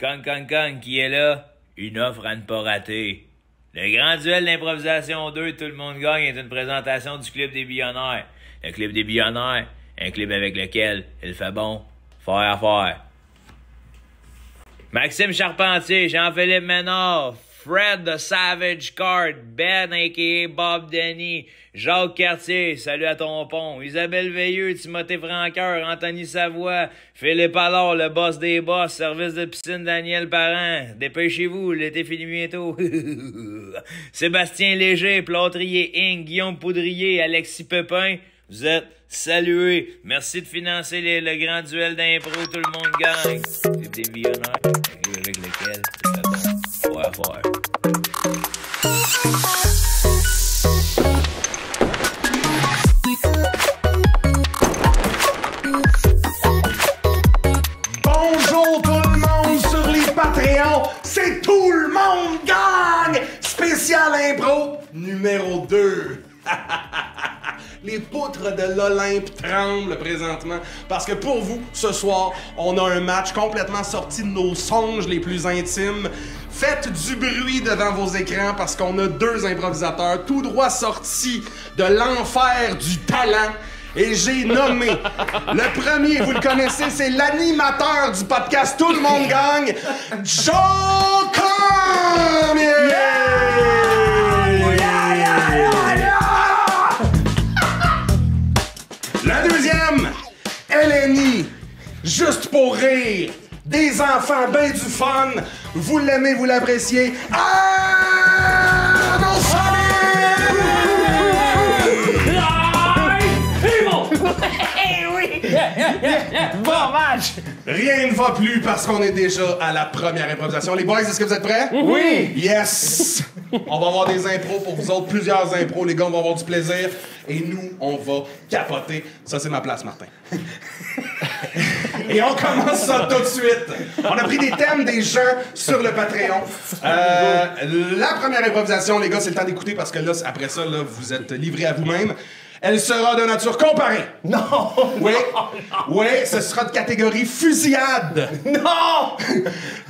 Kong, qui est là? Une offre à ne pas rater. Le grand duel d'improvisation 2, tout le monde gagne, est une présentation du Club des Billionnaires. Le Club des Billionnaires, un club avec lequel il fait bon faire affaire. Maxime Charpentier, Jean-Philippe Ménard, Fred the Savage Card, Ben a.k.a. Bob Denny, Jacques Cartier, salut à ton pont, Isabelle Veilleux, Timothée Franqueur, Anthony Savoie, Philippe Allard, le boss des boss, service de piscine Daniel Parent, dépêchez-vous, l'été finit bientôt. Sébastien Léger, Plâtrier Inc., Guillaume Poudrier, Alexis Pepin, vous êtes salués. Merci de financer le grand duel d'impro, tout le monde gagne. C'est des millionnaires avec lesquels c'est bon. Ouais, faire. Bonjour tout le monde sur les Patreons, c'est Tout le monde gagne! Spécial impro numéro 2. Les poutres de l'Olympe tremblent présentement parce que pour vous, ce soir, on a un match complètement sorti de nos songes les plus intimes. Faites du bruit devant vos écrans parce qu'on a deux improvisateurs tout droit sortis de l'enfer du talent. Et j'ai nommé le premier, vous le connaissez, c'est l'animateur du podcast Tout le monde gagne, Joe Cormier! La deuxième, Eleni, juste pour rire, des enfants ben du fun, vous l'aimez, vous l'appréciez, Bon match! Rien ne va plus parce qu'on est déjà à la première improvisation. Les boys, est-ce que vous êtes prêts? Oui! Yes! On va avoir des impros pour vous autres, plusieurs impros. Les gars, on va avoir du plaisir. Et nous, on va capoter. Ça, c'est ma place, Martin. Et on commence ça tout de suite. On a pris des thèmes des gens sur le Patreon. La première improvisation, les gars, c'est le temps d'écouter parce que là, après ça, là, vous êtes livrés à vous-même. Elle sera de nature comparée. Non! Oui, oui, ce sera de catégorie fusillade. Non!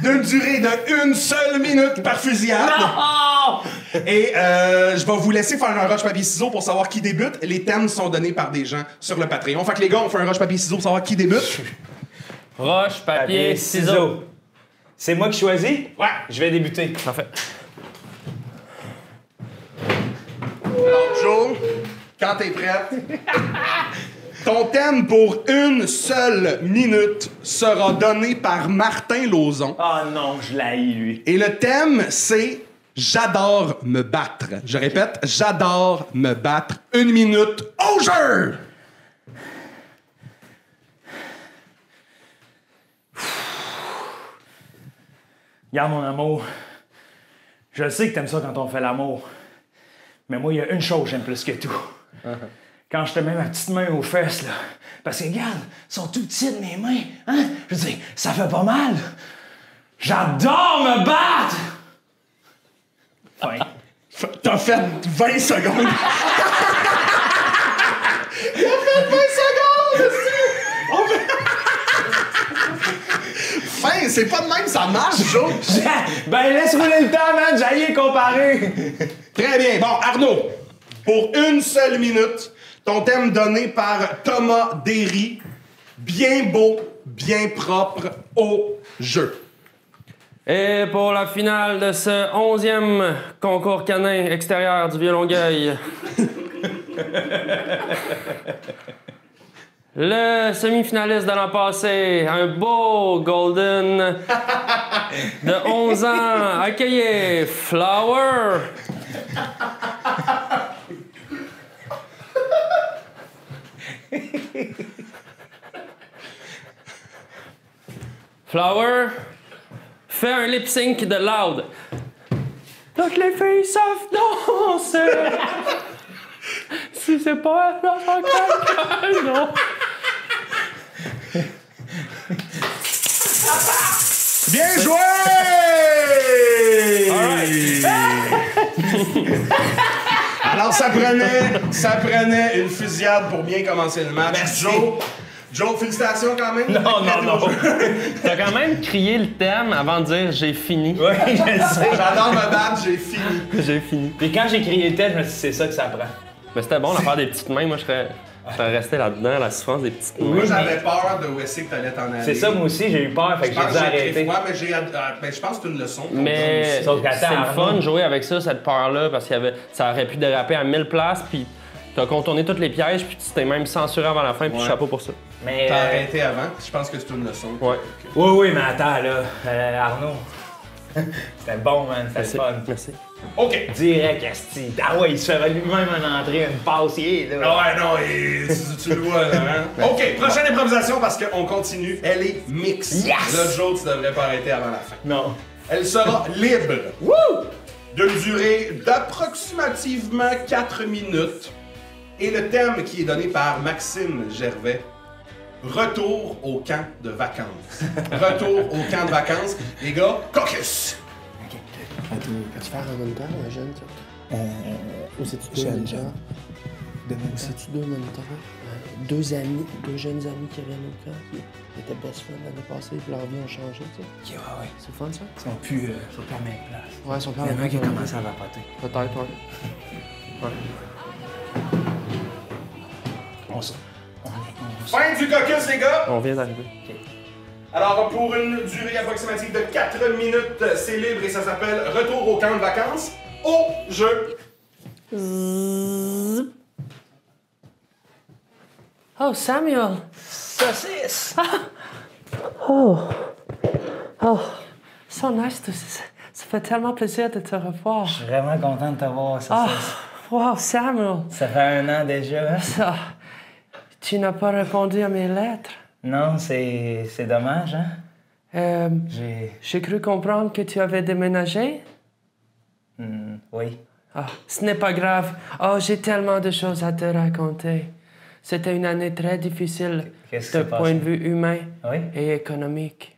D'une durée de 1 seule minute par fusillade. Non! Et je vais vous laisser faire un roche-papier-ciseaux pour savoir qui débute. Les thèmes sont donnés par des gens sur le Patreon. Fait que les gars, on fait un roche-papier-ciseaux pour savoir qui débute. Roche, papier, ciseaux. C'est moi qui choisis? Ouais. Je vais débuter. Parfait. Alors, Joe, quand t'es prête, ton thème pour 1 seule minute sera donné par Martin Lauzon. Ah non, je l'haïs, lui. Et le thème, c'est « J'adore me battre ». Je répète, « J'adore me battre ». 1 minute au jeu! Regarde, mon amour. Je sais que t'aimes ça quand on fait l'amour. Mais moi, il y a une chose que j'aime plus que tout. Quand je te mets ma petite main aux fesses, là. Parce que, regarde, elles sont tout petites, mes mains. Hein? Je veux dire, ça fait pas mal. J'adore me battre! Fin. T'as fait 20 secondes. T'as fait 20 secondes, Fin, c'est pas de même, ça marche, Joe. Ben, laisse rouler le temps, man. J'ai rien comparé. Très bien. Bon, Arnaud, pour 1 seule minute, ton thème donné par Thomas Derry, bien beau, bien propre au jeu. Et pour la finale de ce 11e concours canin extérieur du Vieux-Longueuil, le semi-finaliste de l'an passé, un beau Golden de 11 ans, accueillez Flower. Flower, fais un lip sync de Loud. Toutes les filles savent danser. Si c'est pas dans quelqu'un, non. Bien joué! Alors, ça prenait une fusillade pour bien commencer le match. Joe, Joe, félicitations quand même. Non, non, non. T'as quand même crié le thème avant de dire j'ai fini. Oui, je le sais. J'adore me battre, j'ai fini. J'ai fini. Puis quand j'ai crié le tête, je me suis dit, c'est ça que ça prend. Mais c'était bon d'en faire des petites mains. Moi, je serais resté là-dedans, la souffrance des petites mains. Moi, j'avais peur de où est-ce que t'allais t'en aller. C'est ça, moi aussi, j'ai eu peur, fait que Je j'ai pense dû que j'ai arrêter. pris froid, mais je pense que c'est une leçon. pour Mais nous aussi. Sauf qu'attends, c'est le Arnaud. fun de jouer avec ça, cette peur-là, parce que ça aurait pu déraper à 1000 places, puis t'as contourné tous les pièges, puis tu t'es même censuré avant la fin, puis Ouais. chapeau pour ça. Mais. T'as arrêté avant, je pense que c'est une leçon. Ouais. Oui, oui, mais attends, là. Arnaud. C'était bon, man, c'était Merci. le fun. Merci. OK. Direct, Asti. Ah ouais, il se fait lui-même une entrée, une passe, il est là. Ah ouais, non, tu le vois, là, hein? OK, prochaine improvisation parce qu'on continue. Elle est mix. Yes! Là, Joe, tu devrais pas arrêter avant la fin. Non. Elle sera libre. D'une durée d'approximativement 4 minutes. Et le thème qui est donné par Maxime Gervais. Retour au camp de vacances. Retour au camp de vacances. Les gars, caucus! Tu fais en même temps, un jeune, ça? Ou c'est-tu deux en même temps? Ou c'est-tu deux en même temps? Deux jeunes amis qui reviennent au camp. Ils étaient best friends l'année passée, puis leur vie ont changé, tu sais. Ok, ouais, ouais. C'est fun, ça? Ils sont plus à même place. Ouais, ils sont pas Il y en a un qui a même commencé à vapoter. Peut-être, ouais. Fin du caucus, les gars! On vient d'arriver. Alors, pour une durée approximative de 4 minutes, c'est libre et ça s'appelle Retour au camp de vacances. Au jeu! Oh, Samuel! Saucisse! Oh, so nice to see. Ça fait tellement plaisir de te revoir. Je suis vraiment content de te voir, Ah, Saucisse. wow, Samuel! Ça fait 1 an déjà. Ça, tu n'as pas répondu à mes lettres. Non, c'est dommage, hein? J'ai cru comprendre que tu avais déménagé. Oui. Ah, ce n'est pas grave. Oh, j'ai tellement de choses à te raconter. C'était une année très difficile Qu'est-ce qui de s'est point passé? de vue humain Oui? et économique.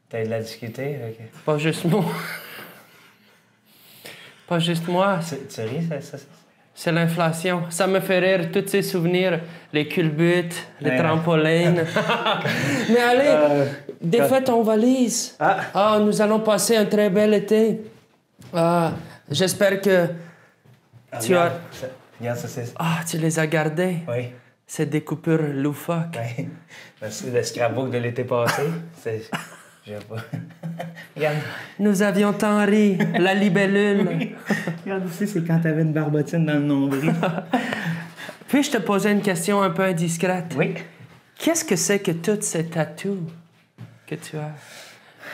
T'as eu de la difficulté? Ok. Pas juste moi. Pas juste moi. Tu ris, ça? C'est l'inflation. Ça me fait rire, tous ces souvenirs, les culbutes, les Ouais. trampolines. Mais allez, défais ton valise. Ah, nous allons passer un très bel été. Ah, j'espère que tu as... Regarde, Saucisse. Ah, tu les as gardés. Oui. Ces découpures loufoques. Oui. Merci, le scrapbook de l'été passé. C'est... Je sais pas. Regarde. Nous avions tant ri, la libellule. Regarde ici, c'est quand t'avais une barbotine dans le nombril. Puis-je te poser une question un peu indiscrète? Oui. Qu'est-ce que c'est que tous ces tatous que tu as?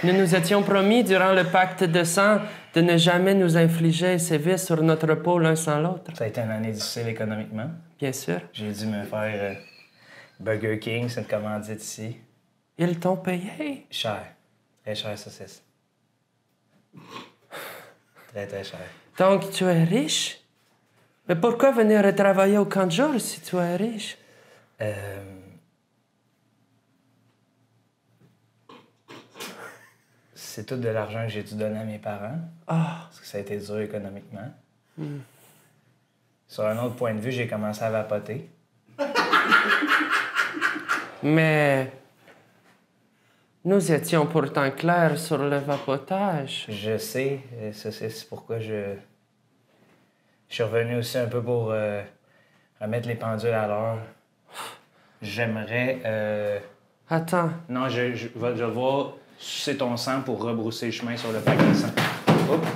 Nous nous étions promis durant le pacte de sang de ne jamais nous infliger ces vices sur notre peau l'un sans l'autre. Ça a été une année difficile économiquement. Bien sûr. J'ai dû me faire Burger King, c'est une commandite ici. Ils t'ont payé. Cher. Très cher, Saucisse. Très, très cher. Donc, tu es riche? Mais pourquoi venir travailler au camp de jour si tu es riche? C'est tout de l'argent que j'ai dû donner à mes parents. Ah, Parce que ça a été dur économiquement. Sur un autre point de vue, j'ai commencé à vapoter. mais nous étions pourtant clairs sur le vapotage. Je sais, ça c'est pourquoi je suis revenu aussi un peu pour remettre les pendules à l'heure. J'aimerais... Attends, Non, je vais devoir sucer ton sang pour rebrousser le chemin sur le paquet de sang. Oups.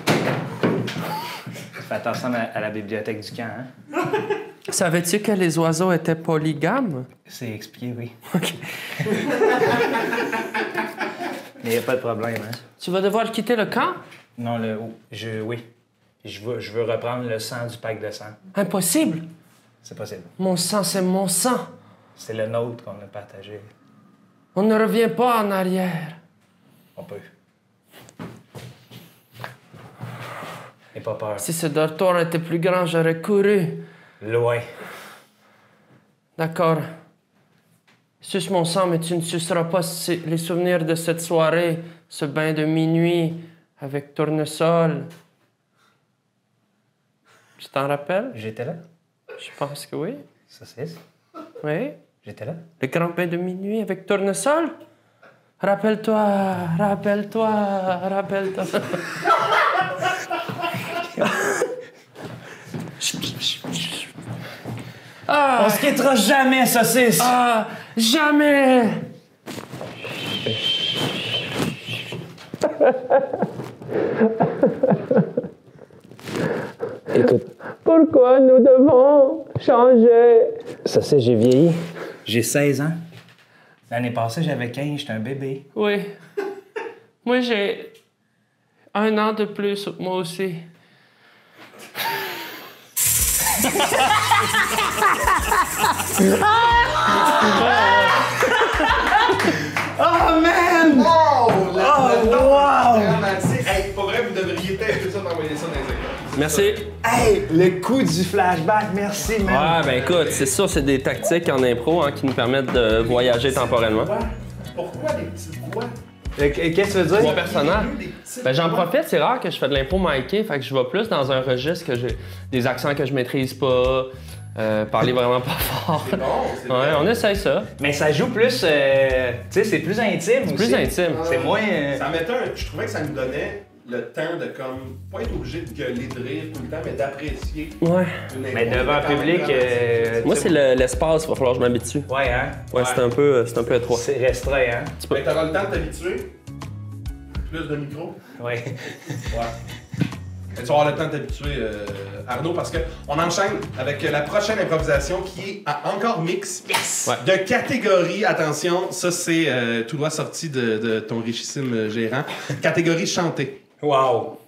Fais attention à la bibliothèque du camp, hein? savais-tu que les oiseaux étaient polygames? C'est expliqué, oui. OK. Mais il n'y a pas de problème, hein? Tu vas devoir quitter le camp? Non, oui. Je veux reprendre le sang du pack de sang. Impossible. C'est possible. Mon sang, c'est mon sang. C'est le nôtre qu'on a partagé. On ne revient pas en arrière. On peut. N'aie pas peur. Si ce dortoir était plus grand, j'aurais couru. Loin. D'accord. Suce mon sang, mais tu ne suceras pas les souvenirs de cette soirée, ce bain de minuit avec tournesol. Tu t'en rappelles? J'étais là. Je pense que oui. Saucisse. Oui. J'étais là? Le grand bain de minuit avec tournesol? Rappelle-toi. On se quittera jamais, saucisse! Ah, jamais! Écoute, Pourquoi nous devons changer? ça c'est, j'ai vieilli. J'ai 16 ans. L'année passée, j'avais 15, j'étais un bébé. Oui. Moi, j'ai 1 an de plus, moi aussi. Oh, man! Oh, wow! Hey, pour vrai, vous devriez tester ça, d'envoyer ça dans les écoles. Merci. Hey, le coup du flashback, merci, man. Ouais, ben écoute, c'est ça, c'est des tactiques en impro qui nous permettent de voyager temporellement. Pourquoi des petites voix? Qu'est-ce que tu veux dire? Mon personnage. Ben j'en profite, c'est rare que je fais de l'impro micé, fait que je vais plus dans un registre que j'ai des accents que je maîtrise pas, parler vraiment pas fort. C'est bon, c'est Ouais, on essaye ça. Mais ça joue plus, tu sais, c'est plus intime aussi. Plus intime. C'est moins... Ça mettait je trouvais que ça nous donnait le temps de comme, pas être obligé de gueuler, de rire tout le temps, mais d'apprécier. Ouais. une Mais impro. devant le public... Moi, c'est l'espace, il va falloir que je m'habitue. Ouais, hein? Ouais, c'est un peu étroit. C'est restreint, hein? Mais t'auras le temps de t'habituer. Plus de micro. Ouais. Ouais. Mais tu vas avoir le temps de t'habituer, Arnaud, parce qu'on enchaîne avec la prochaine improvisation qui est encore mix. Yes! Ouais. De catégorie, attention, ça c'est tout droit sorti de ton richissime gérant. Catégorie chantée. Wow!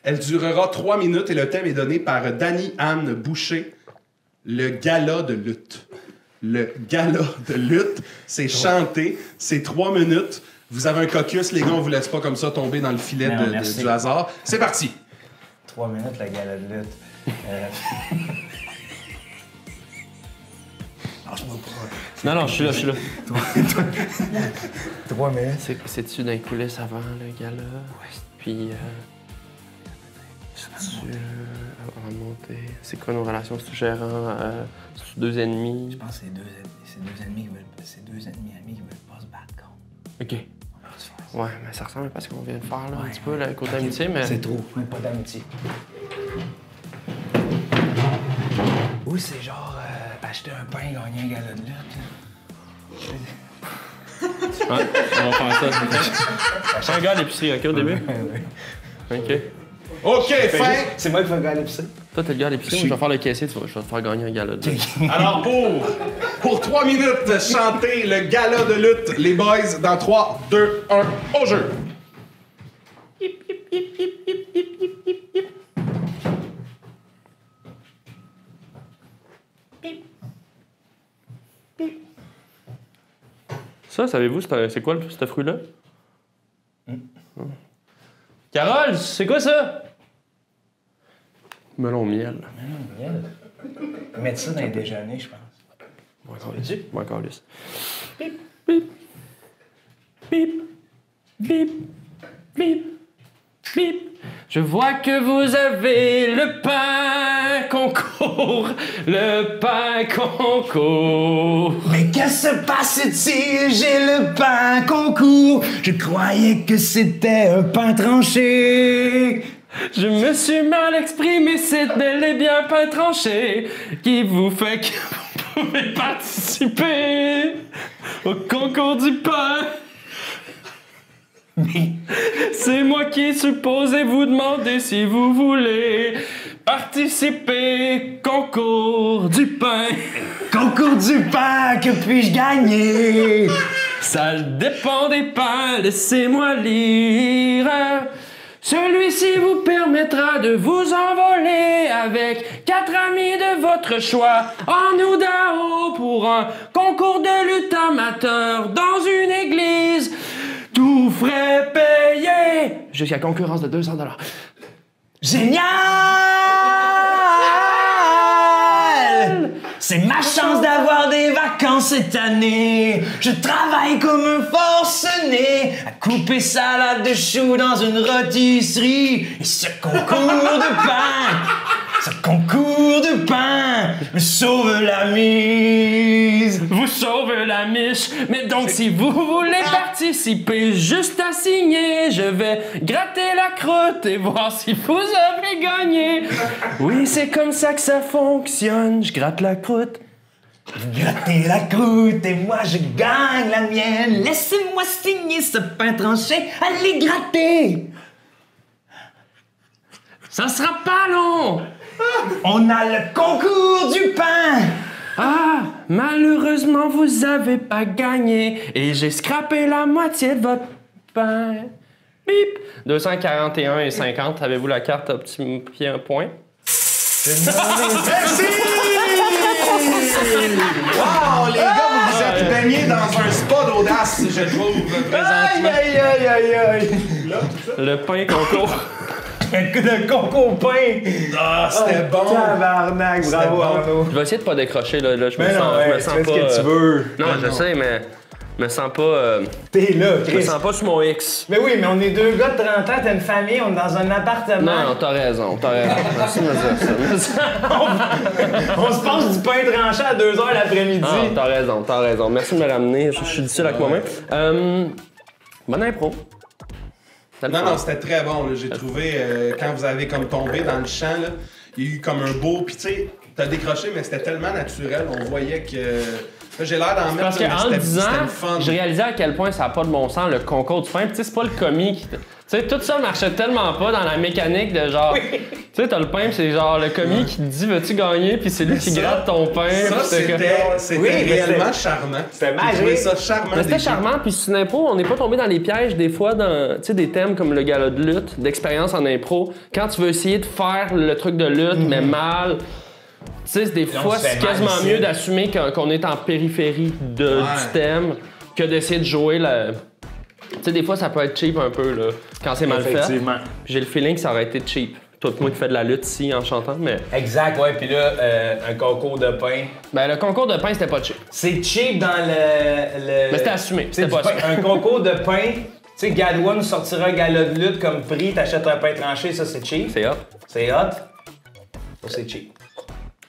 Elle durera 3 minutes et le thème est donné par Dany-Anne Boucher, le gala de lutte. Le gala de lutte, c'est chanté, c'est 3 minutes. Vous avez un caucus, les gars, on vous laisse pas comme ça tomber dans le filet Non, merci. du hasard. C'est parti! 3 minutes, la gala de lutte. Lâche-moi pas. Non, je suis là. 3 minutes. C'est-tu dans les coulisses avant le gala? Ouais. Puis, c'est-tu avant de monter? C'est quoi nos relations? C'est-tu gérant? C'est-tu 2 ennemis? Je pense que c'est deux ennemis qui veulent... C'est 2 ennemis amis qui veulent pas se battre contre. OK. Ouais, mais ça ressemble à ce qu'on vient de faire, là, un petit peu, le côté amitié, mais... C'est trop, même pas d'amitié. Ou c'est genre acheter un pain, gagner un gala de lutte. Ouais, on va faire ça. C'est un gars à l'épicerie, OK, au début? OK. OK, fin! C'est moi qui vais gagner l'épicerie. Toi, t'es le gars à l'épicerie, moi, je vais faire le caissier, je vais te faire gagner un gala de lutte. Alors pour 3 minutes, chanter le gala de lutte, les boys, dans 3, 2, 1, au jeu! Ça, savez-vous, c'est quoi ce fruit-là? Carole, c'est quoi ça? Melon miel. Miel. Mettre ça dans les déjeuners, je pense. Moi, encore lisse. Bip, bip, bip, bip, bip, bip. Je vois que vous avez le pain concours, le pain concours. Mais qu'est-ce qui se passe ici? J'ai le pain concours. Je croyais que c'était un pain tranché. Je me suis mal exprimé, c'est bel et bien pain tranché qui vous fait que vous pouvez participer au concours du pain. C'est moi qui est supposé vous demander si vous voulez participer concours du pain. Concours du pain, que puis-je gagner? Ça dépend des pains, laissez-moi lire. Celui-ci vous permettra de vous envoler avec 4 amis de votre choix en Oudao pour un concours de lutte amateur dans une église. Tout frais payé jusqu'à concurrence de 200 $. Génial! C'est ma chance d'avoir des vacances cette année. Je travaille comme un forcené à couper salade de choux dans une rôtisserie. Et ce concours de pain Ce concours de pain me sauve la mise. Vous sauvez la miche, mais donc si vous voulez participer, juste à signer, je vais gratter la croûte et voir si vous avez gagné. Oui, c'est comme ça que ça fonctionne, je gratte la croûte. Grattez la croûte et moi je gagne la mienne. Laissez-moi signer ce pain tranché, allez gratter. Ça sera pas long. On a le concours du pain. Ah, malheureusement, vous avez pas gagné et j'ai scrappé la moitié de votre pain. Bip! 241,50. Avez-vous la carte optimiser un point? Merci! Wow, les gars, vous vous êtes baignés dans un spa d'audace, je trouve, présentement. Aïe. Le pain concours. Le concours pain. Ah, c'était bon. Tabarnak, bravo bon. Arnaud. Je vais essayer de pas décrocher, là. Je me Mais sens, non, je me ouais, sens fais pas. ce que tu veux. Non, je sais, mais je me sens pas. T'es là, Je me Chris. sens pas sur mon X. Mais oui, mais on est deux gars de 30 ans, t'as une famille, on est dans un appartement. Non, t'as raison. Merci de me dire ça. On se passe du pain tranché à 2h l'après-midi. Ah, t'as raison. Merci de me ramener. Je suis difficile avec moi-même. Bonne impro. Non, c'était très bon. Là. J'ai trouvé, quand vous avez comme tombé dans le champ, là, il y a eu comme un beau... Puis tu sais, t'as décroché, mais c'était tellement naturel. On voyait que... Là, j'ai l'air d'en mettre, Parce là, qu'en mais le c'était disant, le fun. je réalisais à quel point ça n'a pas de bon sens, le concours du pain. Puis tu sais, c'est pas le commis qui... Tu sais, tout ça marchait tellement pas dans la mécanique de genre... Tu sais, t'as le pain, puis c'est genre le commis qui te dit « Veux-tu gagner? » Puis c'est lui qui ça, gratte ton pain. Ça, puis c'était Oui, mais réellement charmant. C'était J'ai trouvé magique. ça charmant. Mais c'était des charmant, puis c'est une impro, on n'est pas tombé dans les pièges des fois dans, tu sais, des thèmes comme le gala de lutte, d'expérience en impro. Quand tu veux essayer de faire le truc de lutte, mais mal, tu sais, des fois, se fait c'est quasiment mal mieux ici. d'assumer qu'on est en périphérie du thème que d'essayer de jouer la... Tu sais, des fois, ça peut être cheap un peu, là, quand c'est mal fait. Effectivement. Puis j'ai le feeling que ça aurait été cheap. Toi et moi qui fais de la lutte ici en chantant, mais... Exact, ouais, puis là, un concours de pain. Ben, le concours de pain, c'était pas cheap. C'est cheap dans le... Mais c'était assumé, Tu sais, c'était pas du pain- un concours de pain, tu sais, Gadwa nous sortira un gala de lutte comme prix, t'achètes un pain tranché, ça c'est cheap. C'est hot. C'est hot. Ça c'est cheap.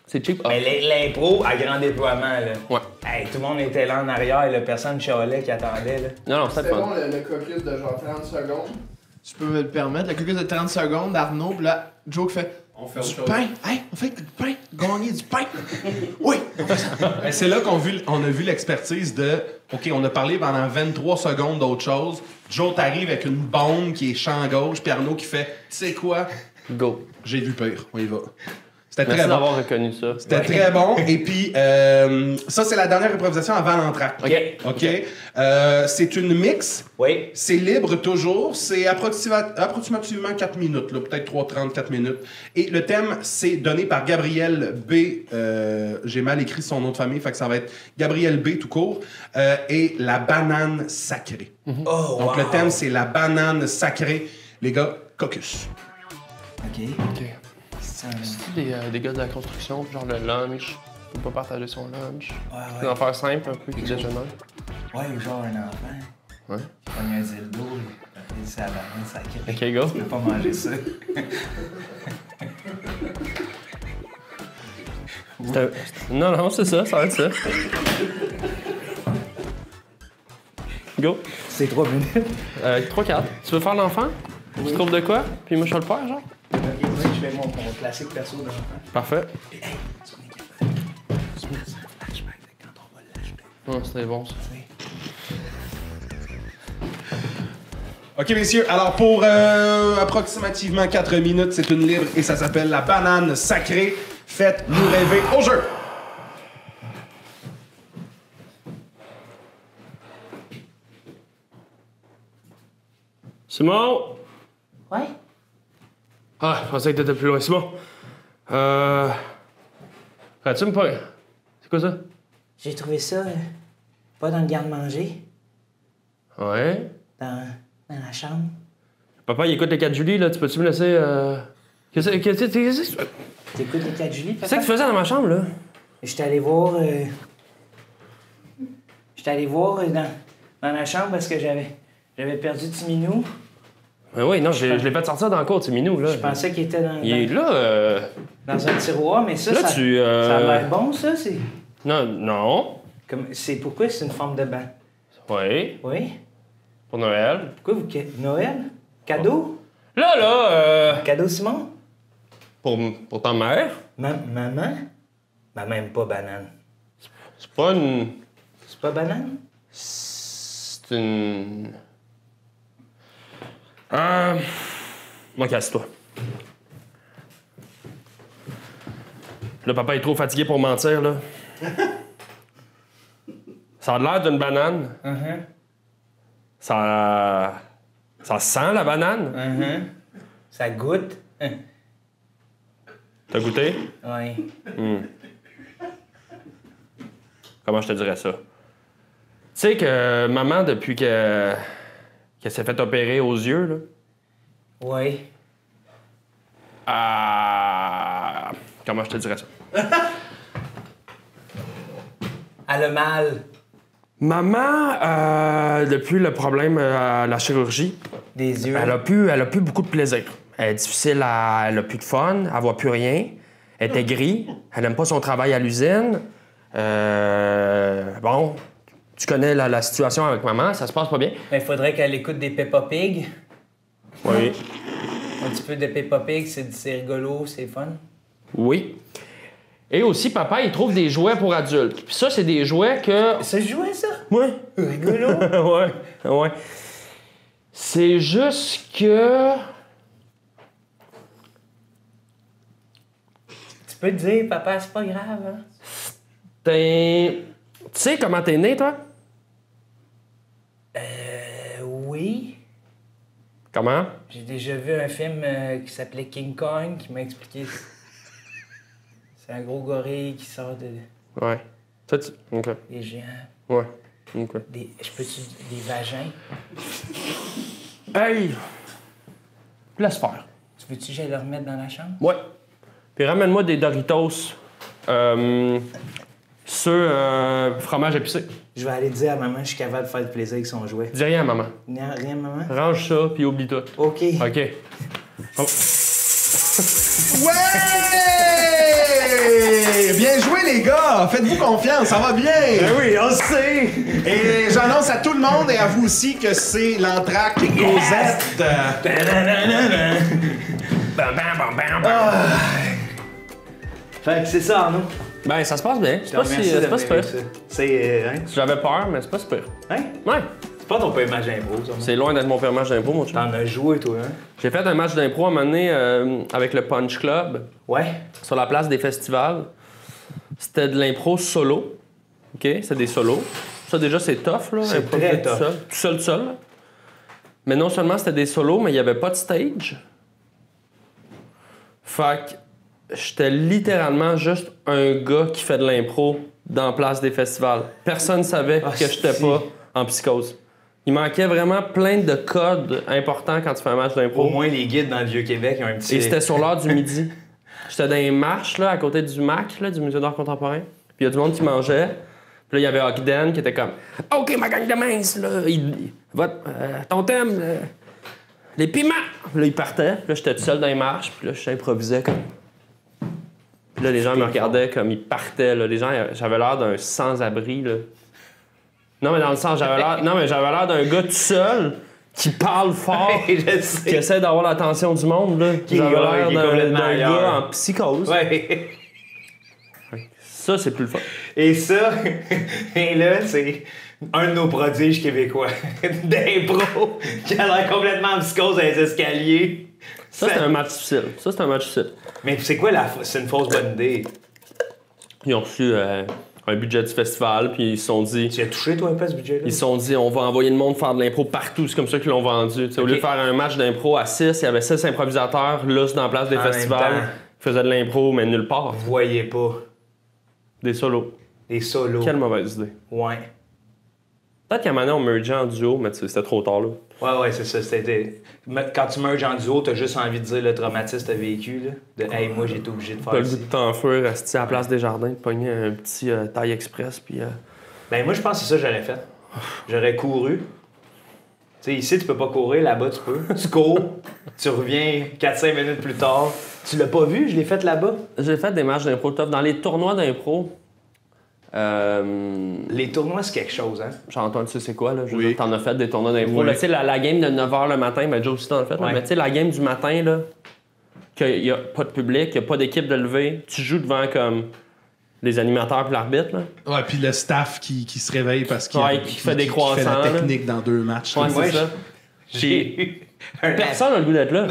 C'est cheap. Mais l'impro à grand déploiement, là. Ouais. Hey, tout le monde était là en arrière, là, personne chialait qui attendait, là. Non, c'était C'était fun. bon le caucus de genre 30 secondes. Tu peux me le permettre, le caucus de 30 secondes d'Arnaud, pis là, Joe qui fait On fait du autre chose. pain. Hey, on fait du pain. Gagner du pain. Oui. Mais c'est là on a vu l'expertise de OK, on a parlé pendant 23 secondes d'autre chose. Joe t'arrive avec une bombe qui est champ gauche, puis Arnaud qui fait tu sais quoi? Go. J'ai vu pire. On y va. C'était Merci très bon. d'avoir reconnu ça. C'était très bon. Et puis, ça, c'est la dernière improvisation avant l'entracte. OK. C'est une mix. Oui. C'est libre toujours. C'est approximativement 4 minutes, là, peut-être 3-34 minutes. Et le thème, c'est donné par Gabriel B. J'ai mal écrit son nom de famille, fait que ça va être Gabriel B. tout court. Et la banane sacrée. Oh, Donc, le thème, c'est la banane sacrée. Les gars, caucus. OK. OK. Des gars de la construction, genre le lunch, il peut pas partager son lunch. Des affaires simples, un peu qui déjeunent. Ouais, ou genre un enfant. Ouais. Il pogne un dildo, il dit c'est la banane sacrée. OK, go. Je peux pas manger ça. Non, c'est ça va être ça. Go. C'est 3 minutes. 3-4. Tu veux faire l'enfant? Tu trouves de quoi? Puis moi, je vais le faire, genre? OK, oui, je fais mon classique perso d'enfant. Parfait. Hey, tu connais flashback de quand on va l'acheter. Oh, c'était bon, ça. OK, messieurs. Alors, pour approximativement 4 minutes, c'est une libre et ça s'appelle la banane sacrée. Faites-nous rêver au jeu. Simon! Ouais? Ah, je pensais que t'étais plus loin. Simon! Vas-tu me pas? C'est quoi ça? J'ai trouvé ça pas dans le garde-manger, Ouais. dans la chambre. Papa, il écoute les 4 Julie, là. Tu peux-tu me laisser. Qu'est-ce que T'écoutes les 4 Julie, papa? tu faisais dans ma chambre, là? J'étais allé voir... dans la chambre parce que j'avais perdu Timinou. Oui, non, je l'ai fait sortir dans le cours, c'est Minou, là. Je pensais qu'il était Il est là, dans un tiroir, mais ça, là, ça a l'air bon, ça. C'est Non. pourquoi c'est une forme de banc? Oui, Oui? pour Noël. Pourquoi vous... Noël? Cadeau? Là, Cadeau Simon? pour ta mère, Maman? Maman aime pas banane. c'est pas une... C'est pas banane? C'est une... Moi, casse-toi. Là, papa est trop fatigué pour mentir, là. Ça a l'air d'une banane. Ça sent la banane. Ça goûte? T'as goûté? Oui. Comment je te dirais ça? Tu sais que maman, depuis qu'elle s'est fait opérer aux yeux, là, Oui. comment je te dirais ça? Elle a mal. Maman, depuis le problème à la chirurgie, Des yeux. elle a plus beaucoup de plaisir. Elle est difficile elle a plus de fun, elle voit plus rien. Elle est aigrie, elle aime pas son travail à l'usine. Bon, tu connais la situation avec maman, ça se passe pas bien. Il faudrait qu'elle écoute des Peppa Pig. Oui. Un petit peu de Peppa Pig, c'est rigolo, c'est fun. Oui. Et aussi, papa, il trouve des jouets pour adultes. Puis ça, c'est des jouets que... Ça jouait, ça? Oui. Rigolo. ouais. C'est juste que... Tu peux te dire, papa, c'est pas grave, hein? Tu sais comment t'es né, toi? Oui. Comment? J'ai déjà vu un film qui s'appelait King Kong qui m'a expliqué. C'est un gros gorille qui sort Ouais. Ça, OK. des géants. Ouais. OK. Je peux-tu... Des vagins? Hey! Laisse faire. Tu veux-tu que j'aille le remettre dans la chambre? Ouais. Puis ramène-moi des Doritos. Fromage épicé. Je vais aller dire à maman que je suis capable de faire du plaisir avec son jouet. Dis rien à maman. Non, rien, maman? Range ça, puis oublie tout. OK. OK. Oh. Ouais! Bien joué, les gars! Faites-vous confiance, ça va bien! Ben oui, on le sait! Et j'annonce à tout le monde et à vous aussi que c'est l'entraque Cosette. Fait que c'est ça, Arnaud. Ben, ça se passe bien. C'est pas si pire. C'est. Hein? J'avais peur, mais c'est pas si pire. Hein? Ouais. C'est pas ton premier match d'impro, ça. C'est loin d'être mon premier match d'impro, mon chum. T'en as joué, toi, hein? J'ai fait un match d'impro à un moment donné avec le Punch Club Ouais. sur la place des festivals. C'était de l'impro solo. OK? C'est des solos. Ça, déjà, c'est tough, là. C'est improviser très tough. Tout seul. Là. Mais non seulement c'était des solos, mais il n'y avait pas de stage. Fait que j'étais littéralement juste un gars qui fait de l'impro dans la place des festivals. Personne ne savait que j'étais pas en psychose. Il manquait vraiment plein de codes importants quand tu fais un match d'impro. Au moins, les guides dans le Vieux-Québec ont un petit... Et c'était sur l'heure du midi. J'étais dans les marches, là, à côté du MAC, là, du Musée d'art contemporain. Puis il y a du monde qui mangeait. Puis là, il y avait Ogden qui était comme « OK, ma gang de minces, là, ton thème, les piments! » Puis là, il partait. Puis là, j'étais tout seul dans les marches. Puis là, j'improvisais comme... Puis là, les gens me regardaient comme ils partaient, là. Les gens, j'avais l'air d'un sans-abri, là. Non, mais dans le sens, j'avais l'air d'un gars tout seul qui parle fort, Je sais. qui essaie d'avoir l'attention du monde, là. J'avais l'air qui est complètement d'un ailleurs. gars en psychose. Ouais. Ça, c'est plus le fun. Et ça, et là, c'est un de nos prodiges québécois d'impro qui a l'air complètement en psychose dans les escaliers. Ça, c'est un match difficile. Mais c'est quoi c'est une fausse bonne idée? Ils ont reçu un budget du festival, puis ils se sont dit... Tu as touché, toi, un peu, ce budget-là? Ils se sont dit, on va envoyer le monde faire de l'impro partout. C'est comme ça qu'ils l'ont vendu. T'sais, au lieu de faire un match d'impro à 6, il y avait 6 improvisateurs, là, dans la place des En même festivals. temps. Ils faisaient de l'impro, mais nulle part. Vous voyez pas. Des solos. Les solos. Quelle mauvaise idée. Ouais. Peut-être qu'à un moment donné, on mergeait en duo, mais c'était trop tard, là. Ouais, c'est ça. Quand tu merges en duo, t'as juste envie de dire le traumatisme que t'as vécu, là. De « Hey, moi, j'ai été obligé de T'as faire le goût ça. de t'enfuir, rester à la place des jardins, de pogner un petit taille express, puis... Ben, moi, je pense que c'est ça que j'aurais fait. J'aurais couru. sais, ici, tu peux pas courir, là-bas, tu peux. Tu cours, tu reviens 4-5 minutes plus tard. Tu l'as pas vu? Je l'ai fait là-bas. J'ai fait des matchs d'impro tough. Dans les tournois d'impro, Les tournois, c'est quelque chose, hein? Jean-Antoine, tu sais c'est quoi, là? Je veux dire, t'en as fait des tournois d'impro. Tu sais, la game de 9h le matin, ben Joe aussi t'en as fait, là. Mais tu sais, la game du matin, là, qu'il n'y a pas de public, qu'il n'y a pas d'équipe de levée, tu joues devant comme les animateurs puis l'arbitre, là. Ouais, puis le staff qui se réveille parce qu'il qui fait des croissants, qui fait la là. technique dans 2 matchs. Ouais, Moi, c'est ça. J'ai eu Personne n'a le goût d'être là.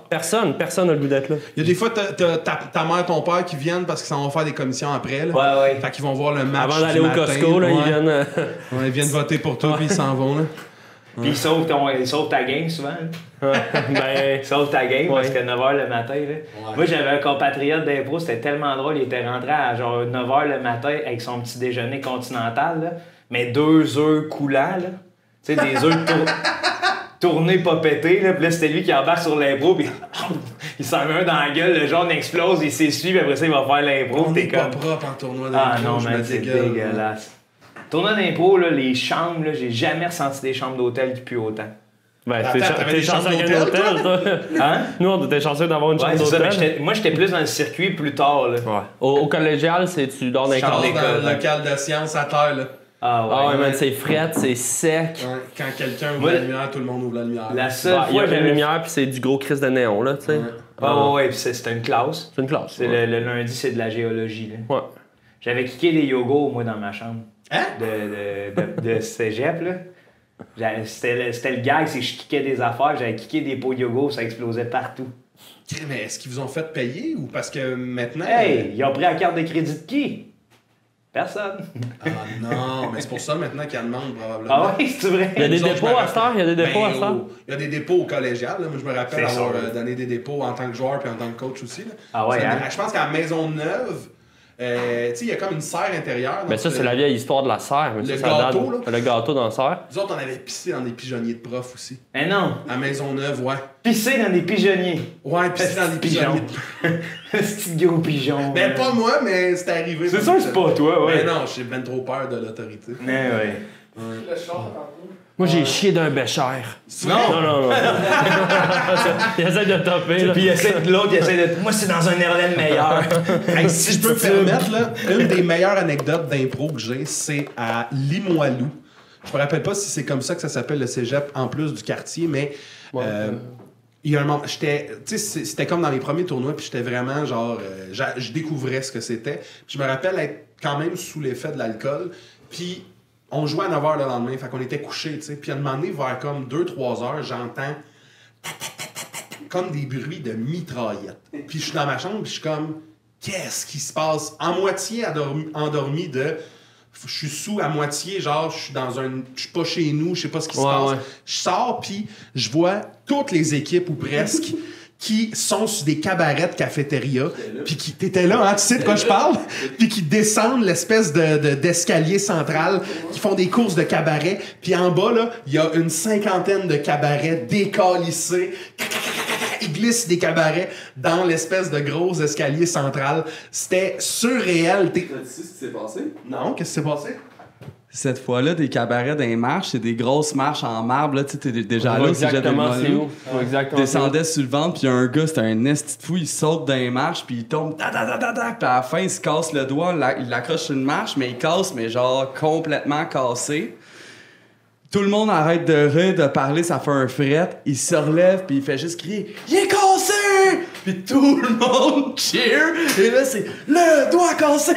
Personne n'a le goût d'être là. Il y a des fois, t'as ta mère et ton père qui viennent parce qu'ils s'en vont faire des commissions après. Là. Ouais. Fait qu'ils vont voir le match. Avant d'aller du au matin. Costco, là, Ouais. ils viennent. Ouais, ils viennent voter pour toi puis ils s'en vont. Là. Puis ils sauvent ta game souvent. Là. Ben, Ils sauvent ta game parce Ouais. que 9h le matin. Là. Moi, j'avais un compatriote d'impro, c'était tellement drôle. Il était rentré à genre 9h le matin avec son petit déjeuner continental, là, mais 2 œufs coulants. Là. Tu sais, des œufs tournés, pas pétés. Là. Puis là, c'était lui qui embarque sur l'impro. Puis il s'en met un dans la gueule, le jaune explose, il s'essuie, puis après ça, il va faire l'impro. On T'es n'est pas comme. propre en tournoi d'impro. Ah non, je man, me c'est dégueule. dégueulasse. Tournoi d'impro, là, les chambres, là, j'ai jamais ressenti des chambres d'hôtel qui puent autant. ben Attends, t'avais t'es des chanceux chambres avec un d'hôtel, hôtel, toi. Hein? Nous, on était chanceux d'avoir une Ouais, chambre c'est ça, mais d'hôtel. moi, j'étais plus dans le circuit plus tard. Là. Ouais. Au collégial, c'est tu dors dans les Chambre corps. Dans d'école, le ouais. local de sciences à terre. Là. Ah ouais. Ah ouais, man, c'est fret, c'est sec. Ouais, quand quelqu'un ouvre Moi, la lumière, tout le monde ouvre la lumière. La seule Il y a fois que une j'avais. lumière, puis c'est du gros crise de néon, là, tu sais. Ouais, puis c'était une classe. C'est une classe. C'est ouais. le lundi, c'est de la géologie. Là. Ouais. J'avais kické des yogos, moi, dans ma chambre. Hein? De cégep, là. C'était le gag, c'est que je kickais des affaires, j'avais kické des pots de yoga, ça explosait partout. Mais est-ce qu'ils vous ont fait payer ou parce que maintenant. Hey, ils ont pris la carte de crédit de qui? Personne. Ah non, mais c'est pour ça maintenant qu'ils en demandent probablement. Ah ouais, c'est vrai? Il y a des Nous autres, dépôts je me à cette heure, il y a des dépôts à cette heure. Il y a des dépôts au collégial. Là. Moi, je me rappelle C'est avoir sûr. donné des dépôts en tant que joueur puis en tant que coach aussi. Là. Ah ouais, hein? Je pense qu'à Maisonneuve, tu sais, il y a comme une serre intérieure. Mais ça, c'est la vieille histoire de la serre. Mais Le ça gâteau, date. là. Le gâteau dans la serre. Nous autres, on avait pissé dans des pigeonniers de profs aussi. Mais non, À Maisonneuve, ouais. pisser dans des pigeonniers. Ouais, pissé dans des pigeonniers de C'est petit gros pigeon. Ben, pas moi, mais c'est arrivé. C'est sûr que c'est pas toi, ouais. Mais non, j'ai ben trop peur de l'autorité. Mais ouais. Moi, j'ai chié d'un béchère. Non! Non. Il essaie de topper, là. Puis l'autre, il essaie de. Moi, c'est dans un Nerlin meilleur. Hey, si je peux me permettre, là, une des meilleures anecdotes d'impro que j'ai, c'est à Limoilou. Je me rappelle pas si c'est comme ça que ça s'appelle le cégep en plus du quartier, mais il y a un moment, c'était comme dans les premiers tournois, puis j'étais vraiment genre, je découvrais ce que c'était. Puis je me rappelle être quand même sous l'effet de l'alcool, puis on jouait à 9h le lendemain, fait qu'on était couchés, tu sais. Puis à un moment donné, vers comme 2-3 heures, j'entends comme des bruits de mitraillettes. Puis je suis dans ma chambre, puis je suis comme, qu'est-ce qui se passe? En moitié endormi de... Je suis sous à moitié, genre, je suis pas chez nous, je sais pas ce qui se passe. Ouais. Je sors, puis je vois toutes les équipes, ou presque, qui sont sur des cabarets de cafétéria, puis qui... T'étais là, hein, tu sais de quoi je parle? Puis qui descendent l'espèce d'escalier central, qui font des courses de cabaret, puis en bas, là, il y a une 50aine de cabarets décalissés. Ils glissent des cabarets dans l'espèce de gros escalier central. C'était surréel. Tu sais ce qui s'est passé? Non, qu'est-ce qui s'est passé? Cette fois-là, des cabarets dans les marches, c'est des grosses marches en marbre. Là, tu sais, t'es déjà On là. voit si j'avais exactement le c'est mollo. où. On voit exactement c'est où. Descendait sur le ventre, puis il y a un gars, c'était un esti de fou, il saute dans les marches, puis il tombe, puis à la fin, il se casse le doigt, il l'accroche sur une marche, mais il casse, mais genre complètement cassé. Tout le monde arrête de rire, de parler, ça fait un fret. Il se relève, puis il fait juste crier « Il est cassé! » Puis tout le monde cheer. Et là, c'est « Le doigt cassé!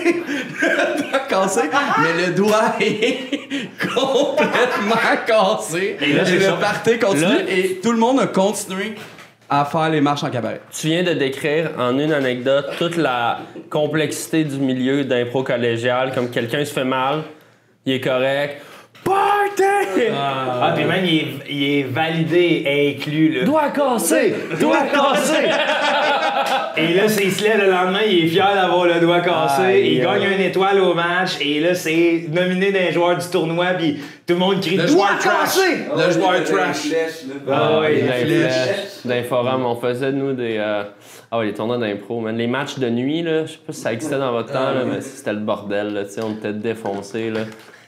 Le doigt cassé! » Mais le doigt est complètement cassé. Et là, c'est le ça. party continue. Là- Et tout le monde a continué à faire les marches en cabaret. Tu viens de décrire en une anecdote toute la complexité du milieu d'impro collégial, comme quelqu'un se fait mal, il est correct. Party! Ah, puis même, il est validé et inclus, là. Doigt cassé! Doigt cassé! Et là, s'il se lève le lendemain, il est fier d'avoir le doigt cassé. Aïe, Il gagne aïe. une étoile au match. Et là, c'est nominé d'un joueur du tournoi. Puis tout le monde crie Le doigt joueur trash. cassé! Le joueur trash. Ah oui, dans les flèches. flèches, dans les forums, on faisait, nous, des... Ah ouais, les tournois d'impro, man. Les matchs de nuit, là, je sais pas si ça existait dans votre temps, là, mais c'était le bordel, là, tu sais, on était défoncés, là.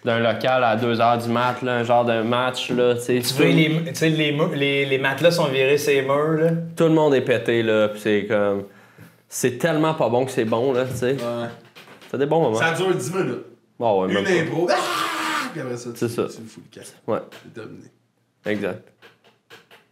d'un local à 2h du mat, là, un genre de match, là, tu sais. Tu veux, les matelas sont virés ces murs, là. Tout le monde est pété, là, pis c'est comme... C'est tellement pas bon que c'est bon, là, tu sais. Ouais. C'est des bons moments. Ça dure 10 minutes. Oh, ouais, Une même pas. impro. Ah! Puis après ça, C'est ça. tu me fous le cas. Ouais, C'est dominé. exact.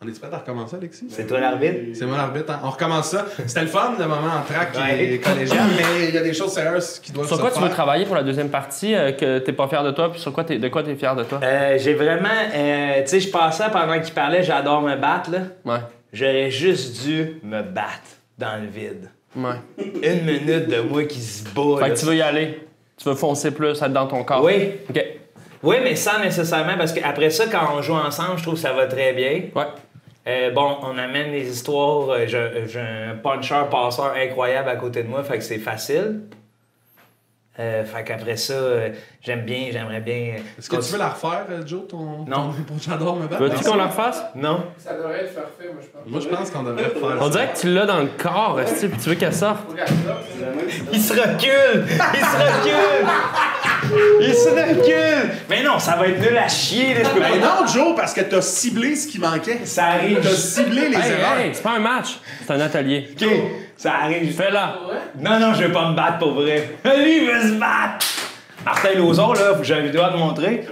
On est-tu prêt à recommencer, Alexis? C'est toi l'arbitre? C'est moi l'arbitre. Hein? On recommence ça. C'était le fun, le moment en track Ouais. collégial, mais il y a des choses sérieuses qui doivent Sur se quoi faire. tu veux travailler pour la deuxième partie, que t'es pas fier de toi, puis sur quoi de quoi t'es fier de toi? J'ai vraiment... tu sais, je pensais pendant qu'il parlait, j'adore me battre, là. Ouais. J'aurais juste dû me battre dans le vide. Ouais. Une minute de moi qui se bat, Fait là. que tu veux y aller. Tu veux foncer plus, être dans ton corps. Oui. OK. Oui, mais sans nécessairement, parce qu'après ça, quand on joue ensemble, je trouve que ça va très bien. Ouais. Bon, on amène les histoires. J'ai un puncher passeur incroyable à côté de moi, fait que c'est facile. Fait qu'après ça, j'aimerais bien. Est-ce que tu veux la refaire, Joe, ton j'adore me battre? Veux-tu qu'on la refasse? Non. Ça devrait être parfait, moi, je pense. Moi, je pense qu'on devrait refaire On ça. dirait que tu l'as dans le corps, esti, puis tu veux qu'elle sorte. Il se recule! Il se recule! Mais non, ça va être nul à chier, là, je peux Ben pas. non, Joe, parce que t'as ciblé ce qui manquait. Ça arrive. T'as ciblé les erreurs. Hey, c'est pas un match, c'est un atelier. OK, ça arrive. Fais-la. Non, je vais pas me battre pour vrai. Lui, il veut se battre! Martin Lauzon, là, faut que j'ai une vidéo à te montrer.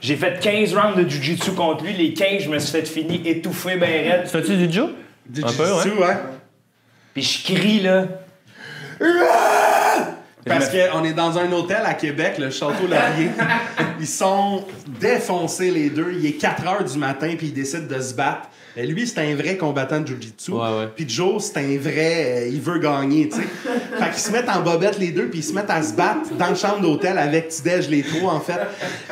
J'ai fait 15 rounds de jiu-jitsu contre lui. Les 15, je me suis fait finir étouffé ben raide. Tu fais-tu du jiu? Du Un peu, jiu-jitsu, ouais. Puis je crie, là. Parce qu'on est dans un hôtel à Québec, le Château Laurier. Ils sont défoncés les deux. Il est 4 heures du matin, puis ils décident de se battre. Et lui, c'est un vrai combattant de Jiu-Jitsu. Ouais. Puis Joe, c'est un vrai... il veut gagner, tu sais. Fait qu'ils se mettent en bobette les deux, puis ils se mettent à se battre dans le chambre d'hôtel avec Tidej, les trois, en fait.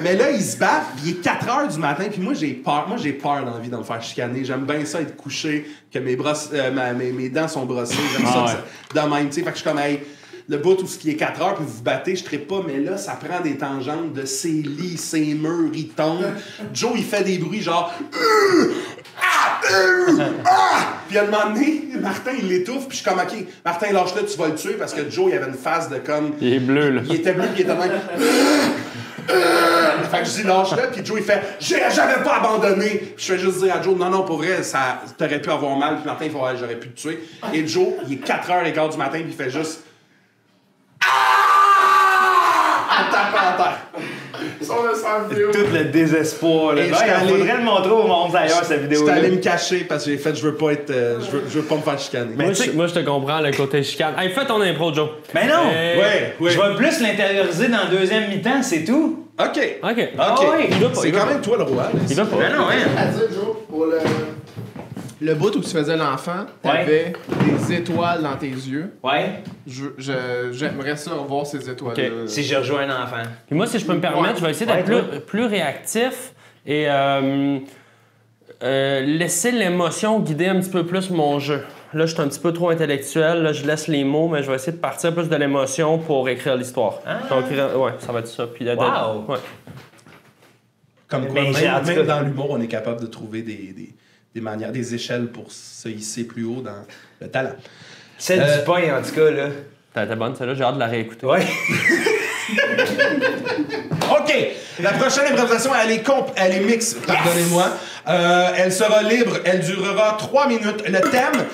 Mais là, ils se battent, puis il est 4 heures du matin, puis moi, j'ai peur. Moi, j'ai peur dans la vie de me faire chicaner. J'aime bien ça, être couché, que mes dents sont brossées. J'aime ça, de même, tu sais. Fait que je suis comme, hey, le bout où ce qui est 4 heures, puis vous vous battez, je trippe pas, mais là, ça prend des tangentes de ses lits, ses murs, il tombe. Joe, il fait des bruits genre... Puis à un moment donné, Martin, il l'étouffe, puis je suis comme, OK, Martin, lâche-le, tu vas le tuer, parce que Joe, il avait une face de comme... Il est bleu, là. Il était bleu, puis il était même... Fait que je dis, lâche-le, puis Joe, il fait, j'avais pas abandonné. Puis je fais juste dire à Joe, non, pour vrai, ça t'aurais pu avoir mal, puis Martin, il fait, ouais, j'aurais pu te tuer. Et Joe, il est 4h15 du matin, puis il fait juste... En tapant en terre. Tout le désespoir, là. Et j'étais allé- Faudrait le montrer au monde d'ailleurs, cette vidéo. J'étais allé me cacher parce que j'ai fait, je veux pas être, je veux pas me faire chicaner. Moi, je te comprends, le côté chicane. Hey, fais ton impro, Joe. Mais non! Ouais. Je vais plus l'intérioriser dans le deuxième mi-temps, c'est tout. OK. OK. Ah oui. Il va pas, C'est il va quand pas. même toi le roi. là. Il va pas. Mais non, hein? À dire, Joe, pour le bout où tu faisais l'enfant, t'avais des étoiles dans tes yeux. Ouais. J'aimerais ça revoir ces étoiles-là. Ok. Si je rejoins un enfant. Puis moi, si je peux me permettre, je vais essayer d'être Ouais, plus réactif et laisser l'émotion guider un petit peu plus mon jeu. Là, je suis un petit peu trop intellectuel. Là, je laisse les mots, mais je vais essayer de partir plus de l'émotion pour écrire l'histoire. Donc, ouais, ça va être ça. Puis, Wow! Ouais. Comme quoi, Mais en tout même cas- dans l'humour, on est capable de trouver des manières, des échelles pour se hisser plus haut dans le talent. Celle du pain, en tout cas, là. T'es bonne, celle-là, j'ai hâte de la réécouter. Ouais. OK. La prochaine improvisation, elle est mixte, pardonnez-moi. Elle sera libre. Elle durera 3 minutes. Le thème,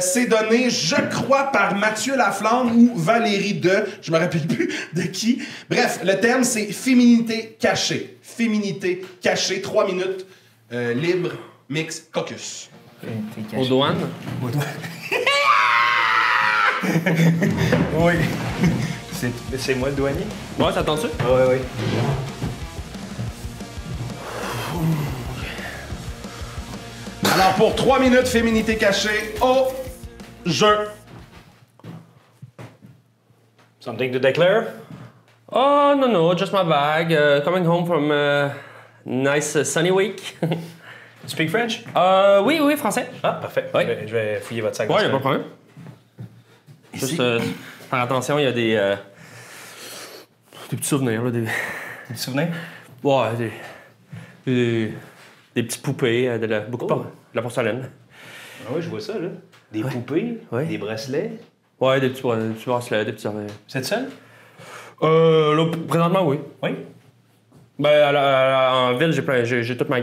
c'est donné, je crois, par Mathieu Laflamme ou Valérie De. Je me rappelle plus de qui. Bref, le thème, c'est féminité cachée. Féminité cachée. 3 minutes. Libre, mix, caucus. Aux douanes. Oui. C'est moi le douanier? Ouais, t'attends-tu? Oui. Alors, pour 3 minutes, féminité cachée, au jeu. Something to declare? Oh, no, just my bag. Coming home from a nice sunny week. Speak French? Oui, français. Ah, parfait. Oui. Je vais fouiller votre sac. Ouais, y a pas de problème. Juste faire attention, il y a des petits souvenirs, là. Des souvenirs? Ouais, des petits poupées, beaucoup de la porcelaine. Ah oui, je vois ça, là. Des poupées, Ouais. des bracelets. Ouais, des petits bracelets, des petits... C'est seul? Là, présentement, oui. Oui. Ben, en ville, j'ai toute ma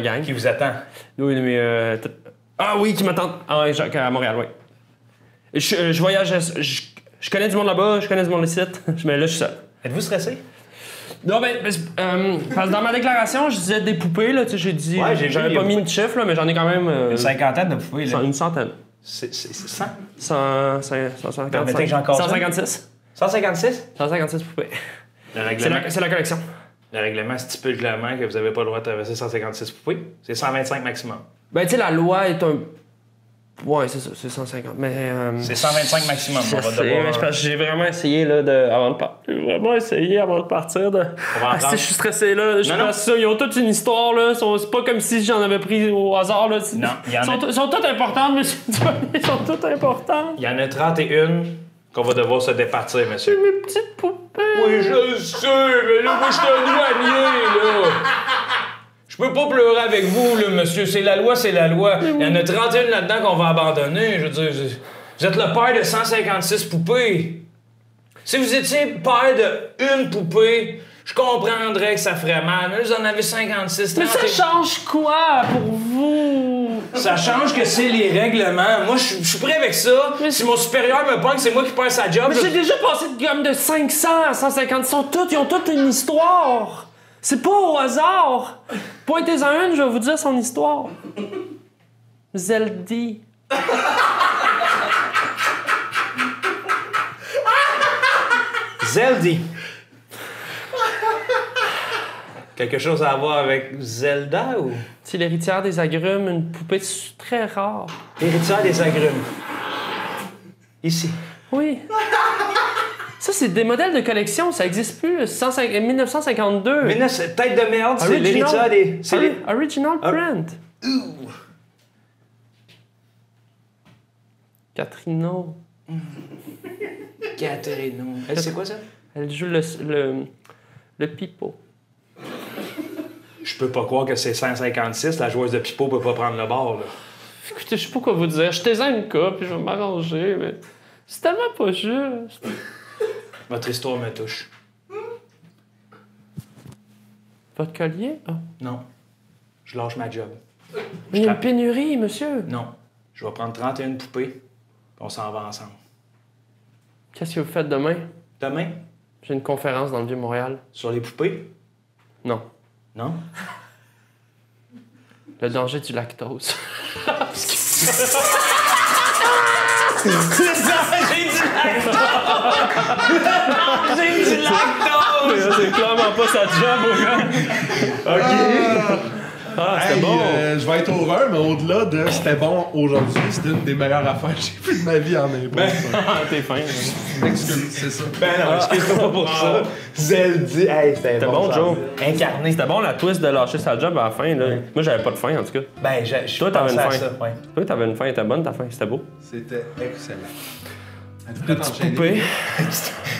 gang. Qui vous attend? Oui, mais... Ah oui, qui m'attendent. Ah oui, à Montréal, oui. Je voyage... Je connais du monde là-bas, je connais du monde ici, mais là, je suis seul. Êtes-vous stressé? Non, parce que dans ma déclaration, je disais des poupées, là, tu sais, j'ai dit... Ouais, j'avais pas mis de chiffre, là, mais j'en ai quand même... Une cinquantaine de poupées, là. Une centaine. C'est 100? 156. Permettez que j'en casse 156. 156? 156 poupées. Le règlement, C'est la collection. le règlement stipule clairement que vous n'avez pas le droit de traverser 156 poupées. C'est 125 maximum. Ben, tu sais, la loi est un... Ouais, c'est ça, c'est 150, mais... C'est 125 maximum. On va devoir... J'ai vraiment essayé, là, avant de partir. J'ai vraiment essayé avant de partir de... apprendre. Je suis stressé, là. Je pense ça. Ils ont toute une histoire, là. C'est pas comme si j'en avais pris au hasard, là. Non, il y en a... Ils sont toutes importantes, monsieur. Ils sont toutes importantes. Il y en a 31 qu'on va devoir se départir, monsieur. Mes petites poupées. Oui, je sais, mais là, moi, je suis un douanier, là. Je peux pas pleurer avec vous, là, monsieur. C'est la loi, c'est la loi. Il y en a 31 là-dedans qu'on va abandonner. Je veux dire, vous êtes le père de 156 poupées. Si vous étiez père de une poupée, je comprendrais que ça ferait mal. Mais là, vous en avez 56, 30. Mais ça change quoi pour vous? Ça change que c'est les règlements. Moi, je suis prêt avec ça. Si mon supérieur me pointe que c'est moi qui perds sa job... Mais j'ai déjà passé de gomme de 500 à 150. Ils ont toutes une histoire. C'est pas au hasard. Pointez-en une, je vais vous dire son histoire. Zeldy. Zeldy. Quelque chose à voir avec Zelda ou... C'est l'héritière des agrumes, une poupée très rare. Héritière des agrumes. Ici. Oui. Ça, c'est des modèles de collection, ça existe plus. 1952. Mais là, c'est tête de merde, c'est l'héritière des... Original print. Catrino. Caterino. Elle, c'est quoi ça? Elle joue le pipeau. Je peux pas croire que c'est 156, la joueuse de pipeau peut pas prendre le bord, là. Écoutez, je sais pas quoi vous dire. Je t'aisais une coupe, puis je vais m'arranger, mais c'est tellement pas juste. Votre histoire me touche. Votre collier? Ah. Non. Je lâche ma job. Mais il y a une pénurie, monsieur. Non. Je vais prendre 31 poupées, puis on s'en va ensemble. Qu'est-ce que vous faites demain? Demain? J'ai une conférence dans le Vieux-Montréal. Sur les poupées? Non. Non? Le danger du lactose. J'ai du lactose! C'est clairement pas sa job, au gars. OK. Ah, c'était bon. Je vais être heureux, mais au-delà de c'était bon aujourd'hui, c'était une des meilleures affaires que j'ai fait de ma vie en impôt. T'es fin. Excuse, c'est ça. Ben non, excuse-moi pas pour ça. Zeldy, hey, c'était bon, Joe. Incarné. C'était bon la twist de lâcher sa job à la fin. Là. Moi, j'avais pas de fin, en tout cas. Ben, je Toi, t'avais une pensais à fin. ça, ouais. Toi, t'avais une fin. Elle était bonne, ta fin. C'était beau. C'était excellent. Des petites poupées.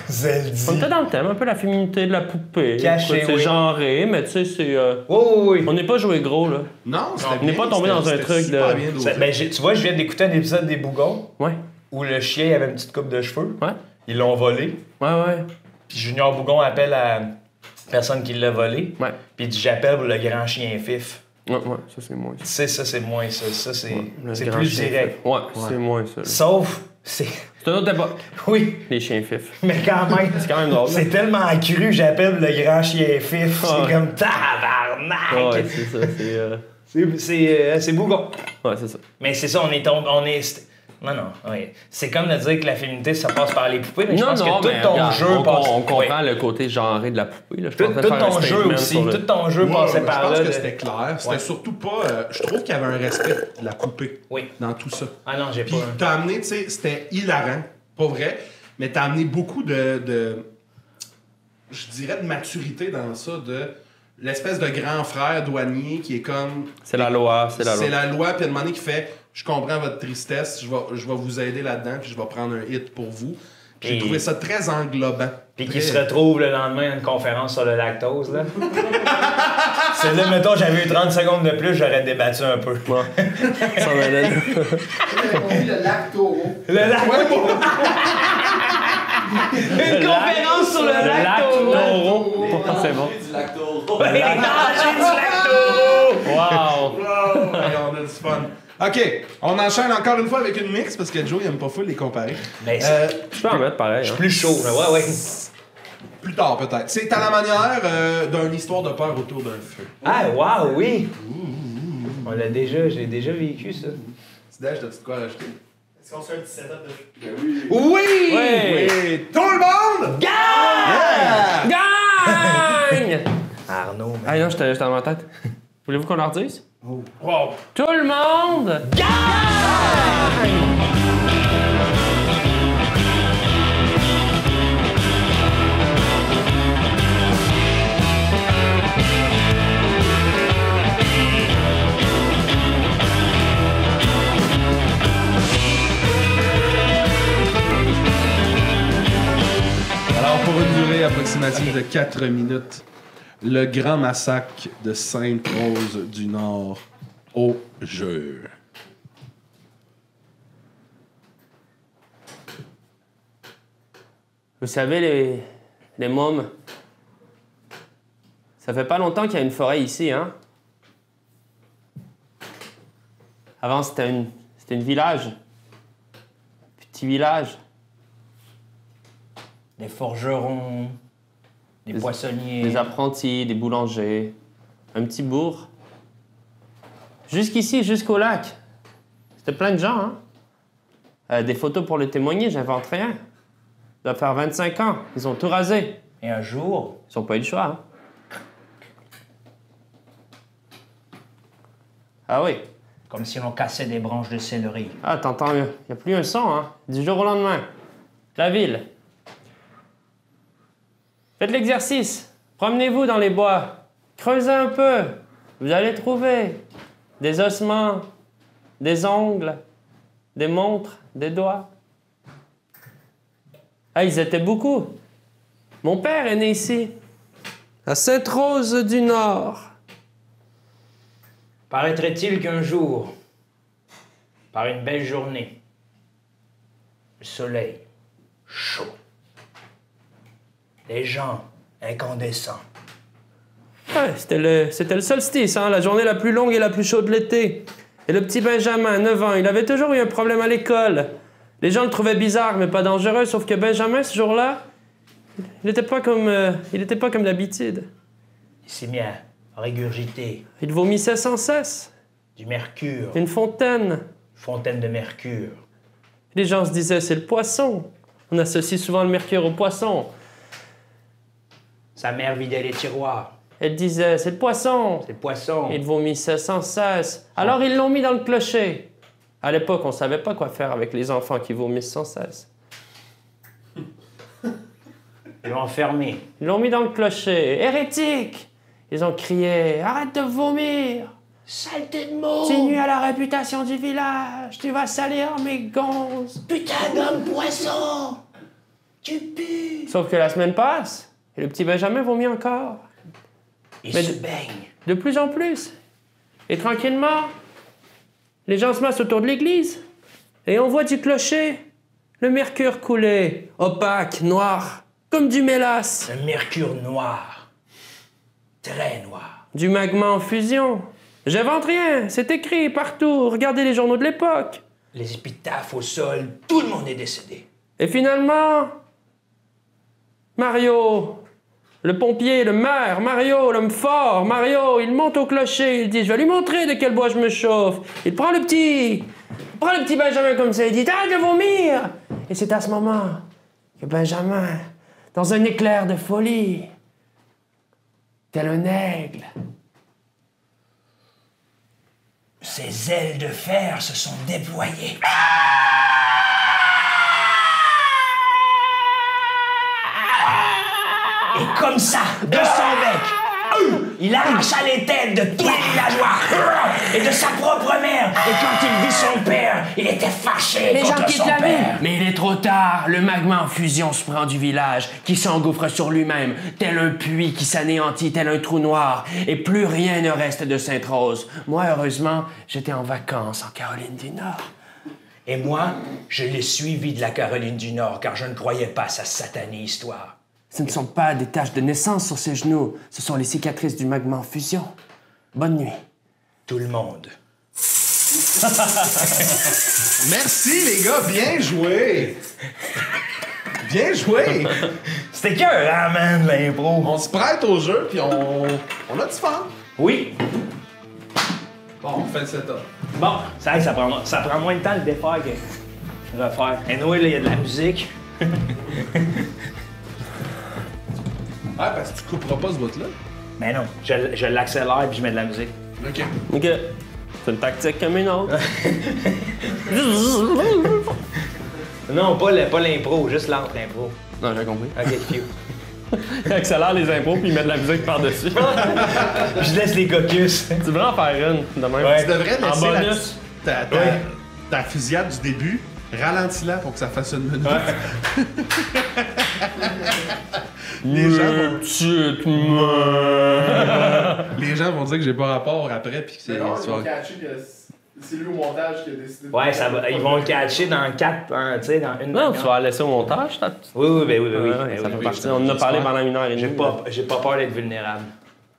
Zeldy. On était dans le thème, un peu la féminité de la poupée. Caché, C'est oui. genré, mais tu sais, c'est... Oui. On n'est pas joué gros, là. Non, c'était on n'est bien, pas tombé dans un c'était truc super de- bien dosé. Ben, tu vois, je viens d'écouter un épisode des Bougons Ouais. où le chien avait une petite coupe de cheveux. Ouais. Ils l'ont volé. Ouais. Puis Junior Bougon appelle la personne qui l'a volé. Ouais. Puis il dit j'appelle pour le grand chien fif. Ouais, ça, c'est moins. Tu sais, ça, c'est moins ça. Ça, c'est Le c'est grand plus chien direct. fif. Ouais, c'est moins ça. là. Sauf, c'est. C'est une autre époque, Oui, les chiens fifs. mais quand même. C'est quand même drôle. là. C'est tellement cru, j'appelle le grand chien fif. Ah C'est ouais. comme tabarnak. Ouais, c'est ça. C'est Bougon. Ouais, c'est ça. Mais c'est ça, on est. Non, ouais. C'est comme de dire que la féminité, ça passe par les poupées, mais je pense que tout mais ton regarde, jeu on, passe. on comprend Ouais. le côté genré de la poupée. Là. Je Tout, pensais tout faire un ton jeu statement aussi, sur le- tout ton jeu Ouais, passait ouais, par je pense là. que c'était clair. C'était Ouais. surtout pas... je trouve qu'il y avait un respect de la poupée Oui. dans tout ça. Ah non, j'ai Puis pas. t'as amené, tu sais, c'était hilarant, pas vrai, mais t'as amené beaucoup de je dirais de maturité dans ça, de l'espèce de grand frère douanier qui est comme... C'est la loi, c'est la loi. C'est la loi, puis à un moment donné qui fait « Je comprends votre tristesse, je vais vous aider là-dedans, puis je vais prendre un hit pour vous. » J'ai Et- trouvé ça très englobant. Puis Très- qui se retrouve le lendemain à une conférence sur le lactose, là. C'est là, mettons, j'avais eu 30 secondes de plus, j'aurais débattu un peu. Ça en allait là. le lacto. Le lactose! Une conférence sur le lac Taureau. C'est bon. Du lac Taureau. Les dangers du lac Taureau. Wow! Ouais, on a du fun. OK, on enchaîne encore une fois avec une mix parce que Joe, il aime pas full les comparer. Mais Je peux en mettre pareil. Hein. plus chaud, là. Ouais. Plus tard, peut-être. C'est à la manière d'une histoire de peur autour d'un feu. Ah, wow, oui. On l'a déjà, j'ai déjà vécu ça. Tidej, t'as-tu de quoi rajouter? Est-ce qu'on se fait un petit setup de... Oui! Oui. Oui! Tout le monde! Gagne! Arnaud, Ah non, j'étais dans ma tête. Voulez-vous qu'on leur dise? Wow! Tout le monde gagne! Alors, pour une durée approximative de 4 minutes, le grand massacre de Sainte-Rose-du-Nord au jeu. Vous savez, les mômes, ça fait pas longtemps qu'il y a une forêt ici, hein? Avant, c'était une village. Petit village. Des forgerons, des poissonniers. Des apprentis, des boulangers. Un petit bourg. Jusqu'ici, jusqu'au lac. C'était plein de gens, hein? Des photos pour le témoigner, j'invente rien. Ça doit faire 25 ans. Ils ont tout rasé. Et un jour, Ils n'ont pas eu le choix, hein? Ah oui. comme si l'on cassait des branches de céleri. Ah, t'entends mieux. Il n'y a plus un son, hein? Du jour au lendemain. La ville. Faites l'exercice. Promenez-vous dans les bois. Creusez un peu. Vous allez trouver des ossements, des ongles, des montres, des doigts. Ah, ils étaient beaucoup. Mon père est né ici, à Sainte-Rose-du-Nord. Paraîtrait-il qu'un jour, par une belle journée, le soleil chaud, les gens incandescents, Ouais, c'était le solstice, hein, la journée la plus longue et la plus chaude de l'été. Et le petit Benjamin, 9 ans, il avait toujours eu un problème à l'école. Les gens le trouvaient bizarre, mais pas dangereux, sauf que Benjamin, ce jour-là, il n'était pas comme d'habitude. il s'est mis à régurgiter Il vomissait sans cesse. du mercure, Une fontaine. fontaine de mercure. Les gens se disaient, c'est le poisson. On associe souvent le mercure au poisson. Sa mère vidait les tiroirs, Elle disait, c'est le poisson. c'est le poisson. Il vomissait sans cesse. Alors ils l'ont mis dans le clocher. À l'époque, on savait pas quoi faire avec les enfants qui vomissent sans cesse. Ils l'ont enfermé. Ils l'ont mis dans le clocher. Hérétique! Ils ont crié, arrête de vomir! Saleté de mots! Tu nuis à la réputation du village! Tu vas salir mes gonzes! Putain d'homme poisson! Tu pues! Sauf que la semaine passe, et le petit Benjamin vomit encore. Il Mais se de- baigne. De plus en plus. Et tranquillement, les gens se massent autour de l'église. Et on voit du clocher le mercure couler, opaque, noir, comme du mélasse. Un mercure noir. Très noir. Du magma en fusion. J'invente rien, c'est écrit partout. Regardez les journaux de l'époque. Les épitaphes au sol, tout le monde est décédé. Et finalement, Mario, le pompier, le maire, Mario, l'homme fort, Mario, il monte au clocher, il dit, je vais lui montrer de quel bois je me chauffe. Il prend le petit Benjamin comme ça, il dit, arrête de vomir. Et c'est à ce moment que Benjamin, dans un éclair de folie, tel un aigle, Ses ailes de fer se sont déployées. Et comme ça, de son bec, il arracha les têtes de tous les villageois et de sa propre mère. Et quand il vit son père, il était fâché contre son père. Mais il est trop tard. Le magma en fusion se prend du village, qui s'engouffre sur lui-même, tel un puits qui s'anéantit, tel un trou noir. Et plus rien ne reste de Sainte-Rose. Moi, heureusement, j'étais en vacances en Caroline du Nord. Et moi, je l'ai suivi de la Caroline du Nord car je ne croyais pas à sa satanée histoire. Ce ne sont pas des taches de naissance sur ses genoux. Ce sont les cicatrices du magma en fusion. Bonne nuit. Tout le monde. Merci, les gars. Bien joué. Bien joué. C'était écœurant, man, l'impro. On se prête au jeu, puis on a du fun. Oui. Bon, on fait le setup. Bon, ça prend moins de temps de défaire que de refaire. Et anyway, là, il y a de la musique. Ah, parce que tu couperas pas ce bout-là. Mais non, je l'accélère puis je mets de la musique. OK. OK. C'est une tactique comme une autre. Non, pas l'impro, juste l'entre l'impro. Non, j'ai compris. OK, few. Il accélère les impôts puis il met de la musique par-dessus. Je laisse les caucus. Tu devrais en faire une, de même. Ouais. Tu devrais En laisser bonus. ta fusillade du début, ralentis-la pour que ça fasse une minute. Les gens vont dire que j'ai pas rapport après, puis que c'est... Non, ils vont catcher que c'est lui au montage qui a décidé de... Ouais, ça va, ils vont le catcher dans 4, tu sais, dans une... Non, tu vas la laisser au montage, ta petite... Oui, oui, oui. Ça fait partie. On en a parlé pendant 1 heure et demie. J'ai pas peur d'être vulnérable.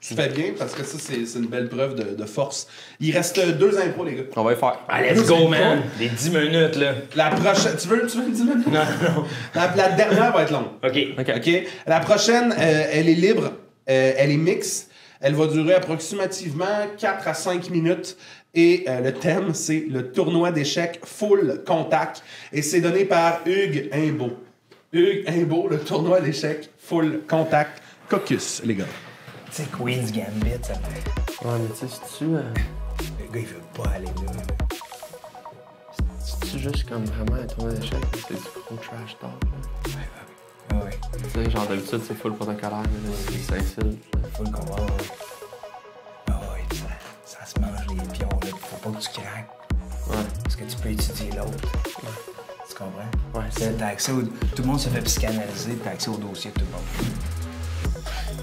Tu fais bien, parce que ça, c'est une belle preuve de force. Il reste 2 impros, les gars. On va y faire. Ah, let's go, man! Des 10 minutes, là. La prochaine... Tu veux 10 minutes? Non, non. La dernière va être longue. OK. OK? La prochaine, elle est libre, elle est mixte. Elle va durer approximativement 4 à 5 minutes. Et le thème, c'est le tournoi d'échecs full contact. Et c'est donné par Hugues Imbeau. Hugues Imbeau, le tournoi d'échecs full contact. Caucus, les gars. Tu sais, Queen's Gambit, ça fait... Ouais, mais tu sais, c'est-tu... Le gars, il veut pas aller là. C'est-tu juste comme vraiment un tournoi d'échecs? C'est du gros trash talk, là. Ouais. Tu sais, genre d'habitude, c'est full protocolaire, mais c'est insulte. Faut le combat, ouais. Ah ouais, ça se mange les pions, là. Faut pas que tu craques. Ouais. Parce que tu peux étudier l'autre. Ouais. Tu comprends? Ouais, c'est... T'as accès au... Tout le monde se fait psychanalyser, t'as accès au dossier de tout le monde.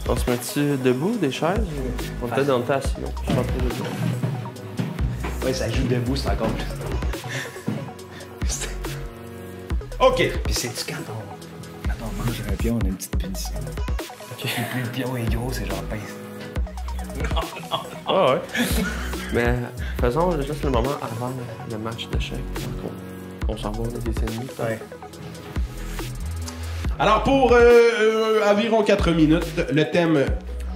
On se met-tu debout, des chaises? On était dans le tas assis, on peut se mettre debout. Ouais, ça joue debout, c'est encore plus. OK. Puis c'est-tu quand on mange un pion, on a une petite punition. OK. Et plus le pion est gros, c'est genre pince. Ah ouais. Mais faisons juste le moment avant le match d'échecs. On s'en va, on a des ennemis. Ouais. Alors, pour environ 4 minutes, le thème,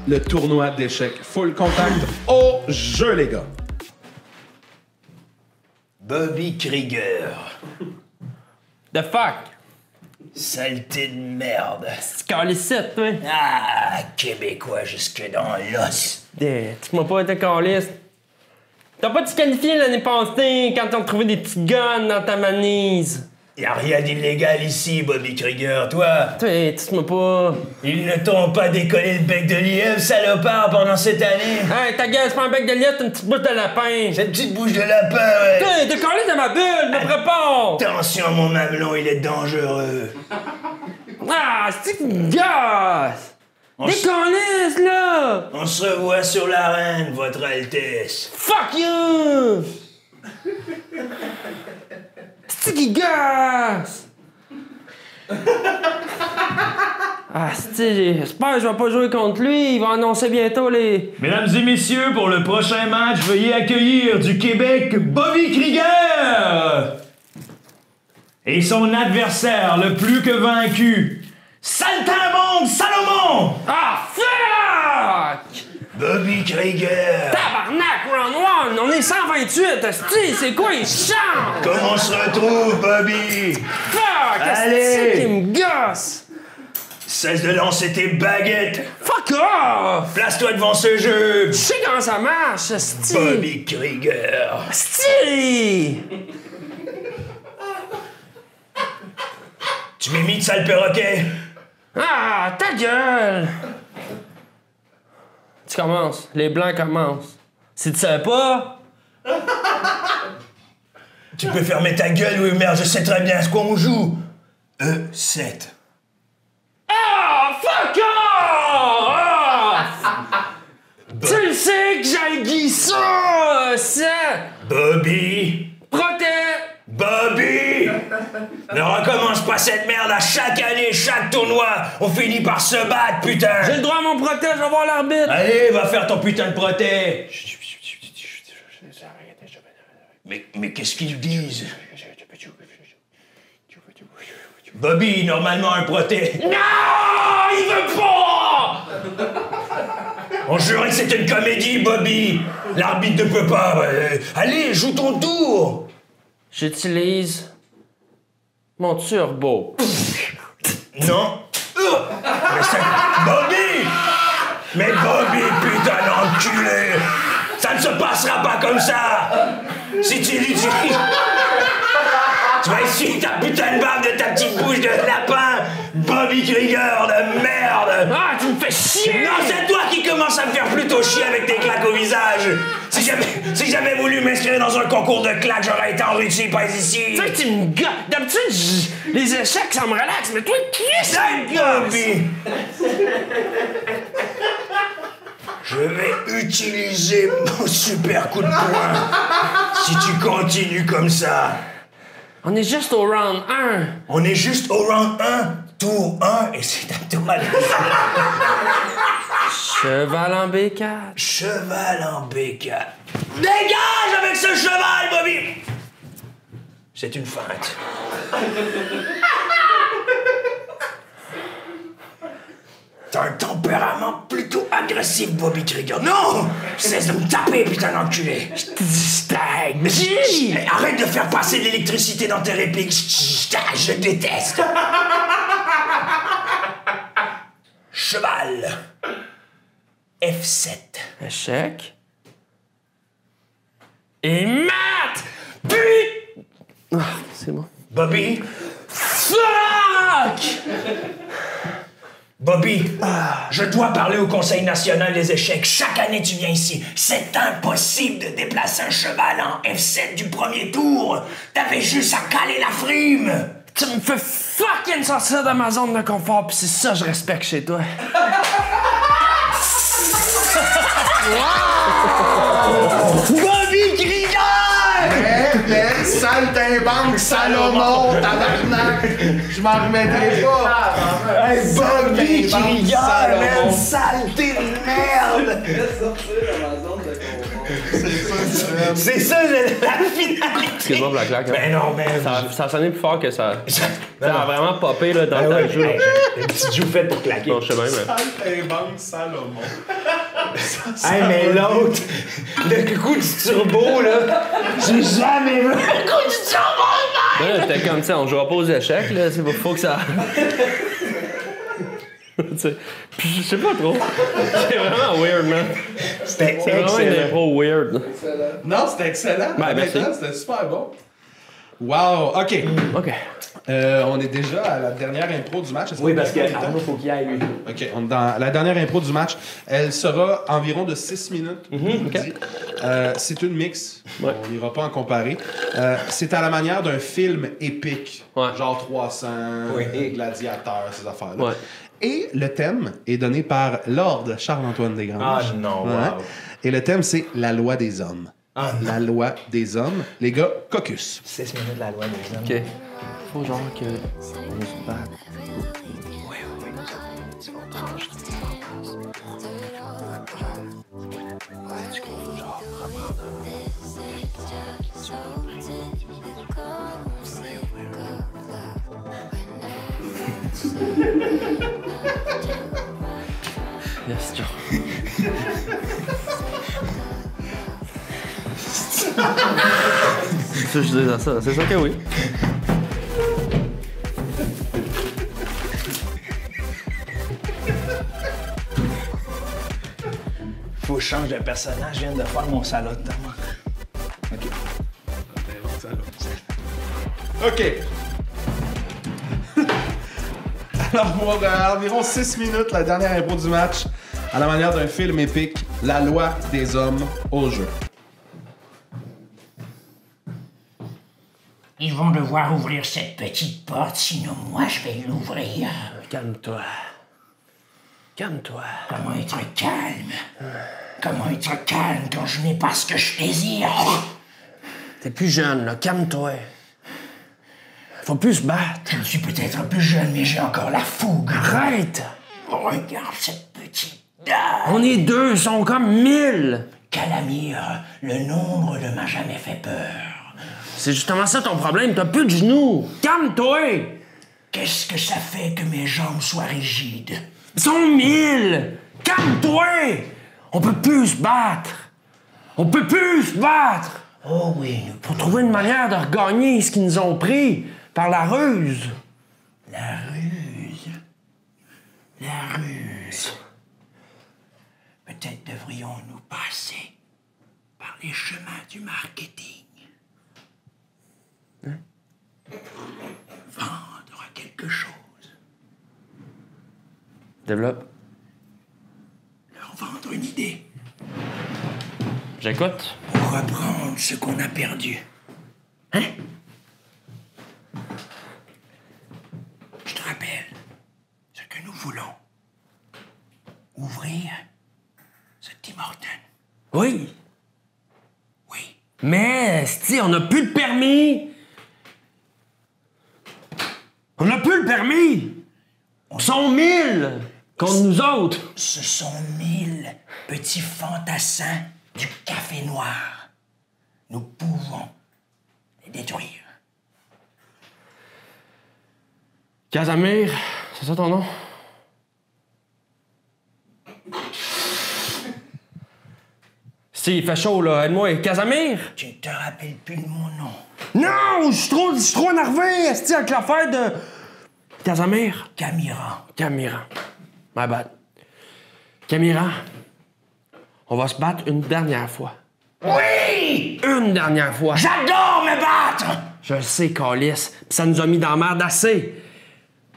le tournoi d'échecs full contact au jeu, les gars. Bobby Krieger. The fuck? Saleté de merde. C'est calicette, toi. Ah, Québécois jusque dans l'os. Tu m'as pas été caliste. T'as pas disqualifié l'année passée quand t'as trouvé des petites guns dans ta manise. Y'a rien d'illégal ici, Bobby Krieger, toi. Toi, tu m'as pas... Ils ne t'ont pas décollé le bec de lièvre, salopard, pendant cette année. Hey, ta gueule, c'est pas un bec de liette, c'est une petite bouche de lapin. Cette petite bouche de lapin, ouais. Toi, t'es collé dans ma bulle, me prépare. Attention, mon mamelon, il est dangereux. Ah, c'est une gosse. Déconnisse, là. On se revoit sur l'arène, votre Altesse. Fuck you. C'est qui gosse. Ah, j'espère que je vais pas jouer contre lui. Il va annoncer bientôt les... Mesdames et messieurs, pour le prochain match, veuillez accueillir du Québec Bobby Krieger et son adversaire le plus que vaincu, Saltimbanque Salomon! Ah, fuck! Bobby Krieger! Tabarnak, round 1, on est 128, esti, c'est quoi les chances? Comment on se retrouve, Bobby? Fuck, Allez! esti, qui me gosse! Cesse de lancer tes baguettes! Fuck off! Place-toi devant ce jeu! Je sais comment ça marche, esti! Bobby Krieger! Esti! Tu m'imites, sale perroquet? Ah, ta gueule! Tu commences, les blancs commencent. Si tu savais pas... Tu peux fermer ta gueule, oui, merde, je sais très bien ce qu'on joue. E7. Ah, fuck off! Tu le sais que j'ai ça! Bobby! Protège! Bobby! Ne recommence pas cette merde à chaque année, chaque tournoi. On finit par se battre, putain. J'ai le droit à mon protège, je vais voir l'arbitre. Allez, va faire ton putain de proté. Mais qu'est-ce qu'ils disent? Bobby, normalement un proté. Non! Il veut pas! On jurait que c'était une comédie, Bobby. L'arbitre ne peut pas. Allez, joue ton tour. J'utilise mon turbo. Non. Mais c'est... Bobby! Mais Bobby, putain d'enculé! Ça ne se passera pas comme ça! Si tu l'utilises... Tu vas essuyer ta putain de barbe de ta petite bouche de lapin! Bobby Krieger de merde! Ah, tu me fais chier! Non, c'est toi qui commences à me faire plutôt chier avec tes claques au visage! Si j'avais voulu m'inscrire dans un concours de claques, j'aurais été en Russie, pas ici! Tu sais que tu me gars. D'habitude, les échecs, ça me relaxe, mais toi, qui ça me gosse? Bobby! Je vais utiliser mon super coup de poing si tu continues comme ça. On est juste au round 1. On est juste au round 1, tour 1, et c'est à toi de le faire. Cheval en B4. Cheval en B4. Dégage avec ce cheval, Bobby! C'est une feinte. T'as un tempérament plutôt agressif, Bobby Krieger. Non! Cesse de me taper, putain d'enculé. Arrête de faire passer de l'électricité dans tes répliques. Je déteste. Cheval. F7. Échec. Et mat! Puis... Ah, c'est bon. Bobby. Fuck! Bobby, je dois parler au Conseil national des échecs. Chaque année, tu viens ici. C'est impossible de déplacer un cheval en F7 du premier tour. T'avais juste à caler la frime. Tu me fais fucking sortir de ma zone de confort, pis c'est ça que je respecte chez toi. Bobby Krieger! Belle saltimbanque Salomon, tabarnak! Je m'en remettrai pas! Hey, Bobby Krieger, man! Saleté de merde! C'est ça, la finalité! Excuse-moi pour la claque. Ben non, mais... Ça a sonné plus fort que ça. Ça a vraiment popé là, dans le jeu. Une petite joue faite pour claquer. Non, je sais même. Saltimbanque Salomon. Hey, mais l'autre, le coup du turbo, là, j'ai jamais vu le coup du turbo, Ben là, j'étais comme ça, on jouera pas aux échecs, là, c'est faut que ça... Puis je sais pas trop. C'est vraiment weird, man. C'était C'est vraiment une impro weird. Non, c'était excellent. Ben, merci. Honnêtement, c'était super bon. Wow, OK. OK. On est déjà à la dernière impro du match. Oui, parce qu'Arnaud, faut qu'il aille. OK, on est dans la dernière impro du match. Elle sera environ de 6 minutes. OK. C'est une mix. Ouais. On n'ira pas en comparer. C'est à la manière d'un film épique. Ouais. Genre 300, Gladiateur, ces affaires-là. Ouais. Et le thème est donné par Lord Charles-Antoine Desgranges. Ah non, Ouais. wow. Et le thème, c'est la loi des hommes. Ah, La loi des hommes. Les gars, caucus. 6 minutes, la loi des hommes. OK. Faut genre que... on se batte. Yes, Joe. Ça, je disais ça. C'est sûr que oui. Faut que je change de personnage, je viens de faire mon salade. OK. OK. Alors, pour environ 6 minutes, la dernière impro du match, à la manière d'un film épique, la loi des hommes au jeu. Ils vont devoir ouvrir cette petite porte, sinon moi je vais l'ouvrir. Calme-toi. Calme-toi. Comment être calme? Comment être calme quand je n'ai pas ce que je désire? T'es plus jeune, là. Calme-toi. Faut plus se battre. Je suis peut-être un peu jeune, mais j'ai encore la fougue. Arrête! Regarde cette petite dame. On est 2, ils sont comme 1000. Calamir, le nombre ne m'a jamais fait peur. C'est justement ça ton problème, t'as plus de genoux. Calme-toi! Qu'est-ce que ça fait que mes jambes soient rigides? Ils sont 1000! Calme-toi! On peut plus se battre! On peut plus se battre! Oh oui, Faut trouver une manière de regagner ce qu'ils nous ont pris par la ruse. la ruse. La ruse. Peut-être devrions-nous passer par les chemins du marketing. Vendre quelque chose. Développe. Leur vendre une idée. J'écoute. Pour reprendre ce qu'on a perdu. Hein? Je te rappelle ce que nous voulons. Ouvrir ce Tim Hortons. Oui. Oui. Mais, si on n'a plus de permis. On n'a plus le permis. Ils sont 1000 contre nous autres. Ce sont 1000 petits fantassins du café noir. Nous pouvons les détruire. Casamir, c'est ça ton nom? Si, il fait chaud, là. Aide-moi. Casamir? Tu ne te rappelles plus de mon nom. Non! Je suis trop énervé, esti, avec l'affaire de... Casamir? Camira. Camira. My bad. Camira, on va se battre une dernière fois. Oui! Une dernière fois. J'adore me battre! Je le sais, Calice. Pis ça nous a mis dans la merde assez.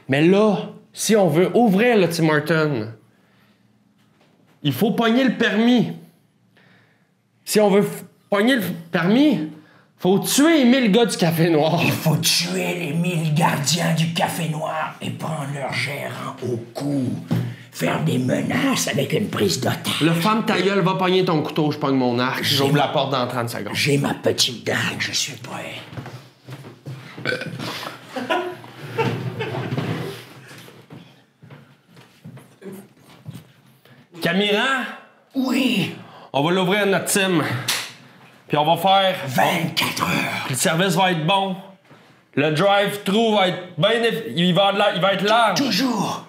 Mais là, si on veut ouvrir le Tim Hortons, il faut pogner le permis. Si on veut pogner le permis, faut tuer 1000 gars du Café Noir. Il faut tuer les 1000 gardiens du Café Noir et prendre leur gérant au cou. Faire des menaces avec une prise d'otage. Le femme ta gueule, va pogner ton couteau, je pogne mon arc. J'ouvre la porte dans 30 secondes. J'ai ma petite dague, je suis prêt. Camira, Oui, on va l'ouvrir notre team. Puis on va faire... 24 heures. Le service va être bon. Le drive-thru va être bien... Il va être large. Toujours.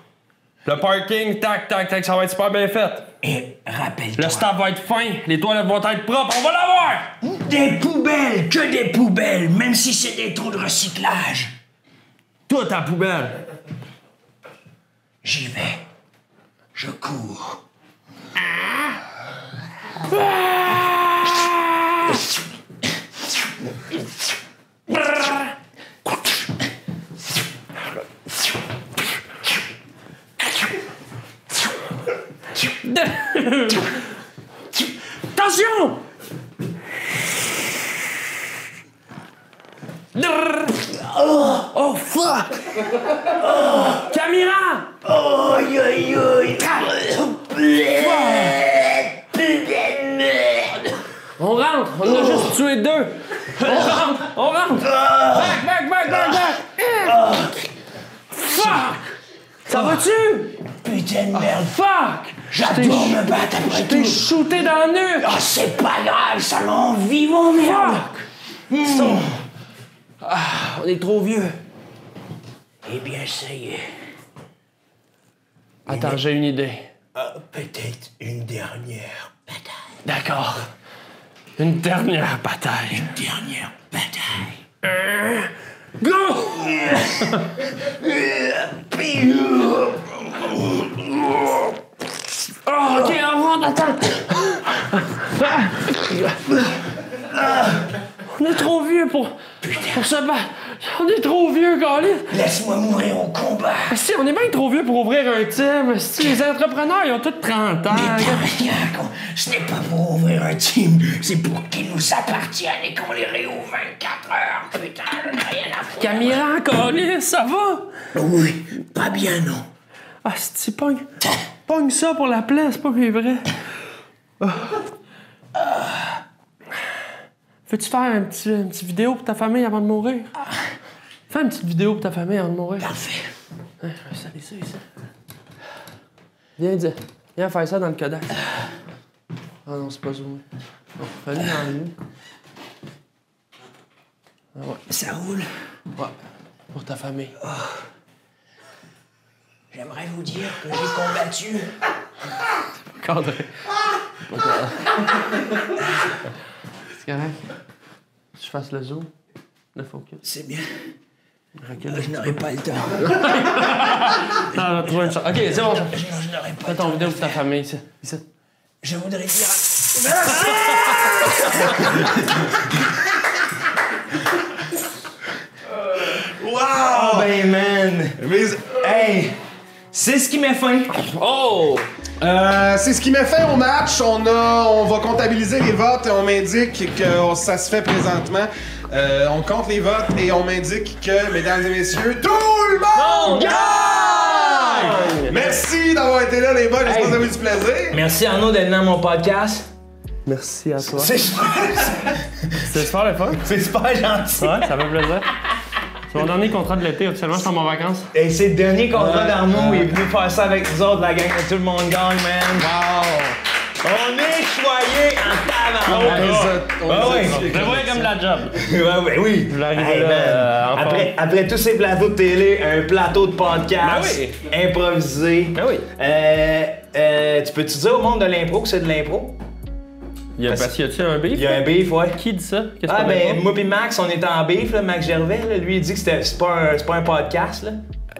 Le parking, tac, tac, tac, ça va être super bien fait. Et rappelle-toi. Le staff va être fin. Les toilettes vont être propres. On va l'avoir! Des poubelles, que des poubelles, même si c'est des trous de recyclage. Tout à poubelle. J'y vais. Je cours. Attention! Oh fuck! Camira! Aïe, aïe, aïe. On rentre! On a juste tué 2! On rentre! Back! Fuck! Ça va-tu? Putain de merde. Fuck! J'adore me battre après T'es tout. shooté dans le nuque! Ah, c'est pas grave, ça m'en vit, mon merde. On est trop vieux. Eh bien, ça y est. Attends, j'ai une idée. Peut-être une dernière bataille. D'accord. Une dernière bataille. Dernière bataille. Go! Oh, ok, on rentre, attends. On est trop vieux pour se battre. On est trop vieux, Colin. Laisse-moi mourir au combat. Si, on est bien trop vieux pour ouvrir un team. Si, les entrepreneurs, ils ont tous 30 ans. Mais Carniac, ce n'est pas pour ouvrir un team, c'est pour qu'ils nous appartiennent et qu'on les réouvre 24 heures. Putain, j'en ai rien à foutre. Camira, Colin, ça va? Oui, pas bien, non. Ah, c'est pogne ça pour la plaie, c'est pas vrai. Veux-tu faire un petit vidéo pour ta famille avant de mourir? Fais faire une petite vidéo pour ta famille avant de mourir? Parfait. Hein, je vais installer ça ici. Viens faire ça dans le Kodak. Ah non, c'est pas zoomé. Bon, fallait l'enlever. Ah ouais. Ça roule. Ouais, pour ta famille. Oh. J'aimerais vous dire que j'ai combattu. Cadré. C'est correct. Je fasse le zoom, le focus. C'est bien. Recule. Je n'aurai pas le temps. Non, trouve une chose. Ok, c'est bon. Je n'aurai pas Fais le ton temps. vidéo pour ta famille, ici. Je voudrais dire... Wow! Oh ben man! Hey! C'est ce qui met fin! Oh! C'est ce qui met fin au match. On va comptabiliser les votes et on m'indique que ça se fait présentement. On compte les votes et on m'indique que, mesdames et messieurs, tout le monde gagne! Merci d'avoir été là, les boys. J'espère que vous avez eu du plaisir. Merci Arnaud d'être dans mon podcast. Merci à toi. C'est super, C'était super le fun. c'est super gentil. Ouais, ça fait plaisir. C'est mon dernier contrat de l'été, officiellement, je suis en vacances. Et c'est le dernier contrat d'Arnaud. Il est venu faire ça avec nous autres, la gang de Tout le monde gagne, man. Wow! On est choyés en tabarnak! Je le voyais comme la job. Ouais, oui. Je voulais arriver Hey, là, man. en Après tous ces plateaux de télé, un plateau de podcast Ben improvisé. Ben oui. Tu peux-tu dire au monde de l'impro que c'est de l'impro? Parce qu'il y a-tu un beef? Il y a un beef, ouais. Qui dit ça? Qu'est-ce Ah qu'on ben, a? moi pis Max, on était en beef, là, Max Gervais, là, lui il dit que c'est pas un podcast, là.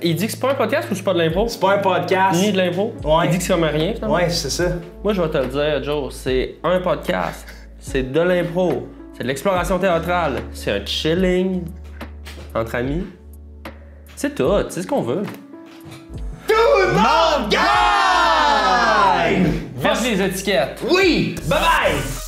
Il dit que c'est pas un podcast ou c'est pas de l'impro? C'est pas un podcast. Ni de l'impro? Ouais. Il dit que c'est comme rien, finalement? Ouais, c'est ça. Moi, je vais te le dire, Joe, c'est un podcast, c'est de l'impro, c'est de l'exploration théâtrale, c'est un chilling entre amis. C'est tout, c'est ce qu'on veut. Tout le monde gagne! Faites les étiquettes! Oui! Bye bye!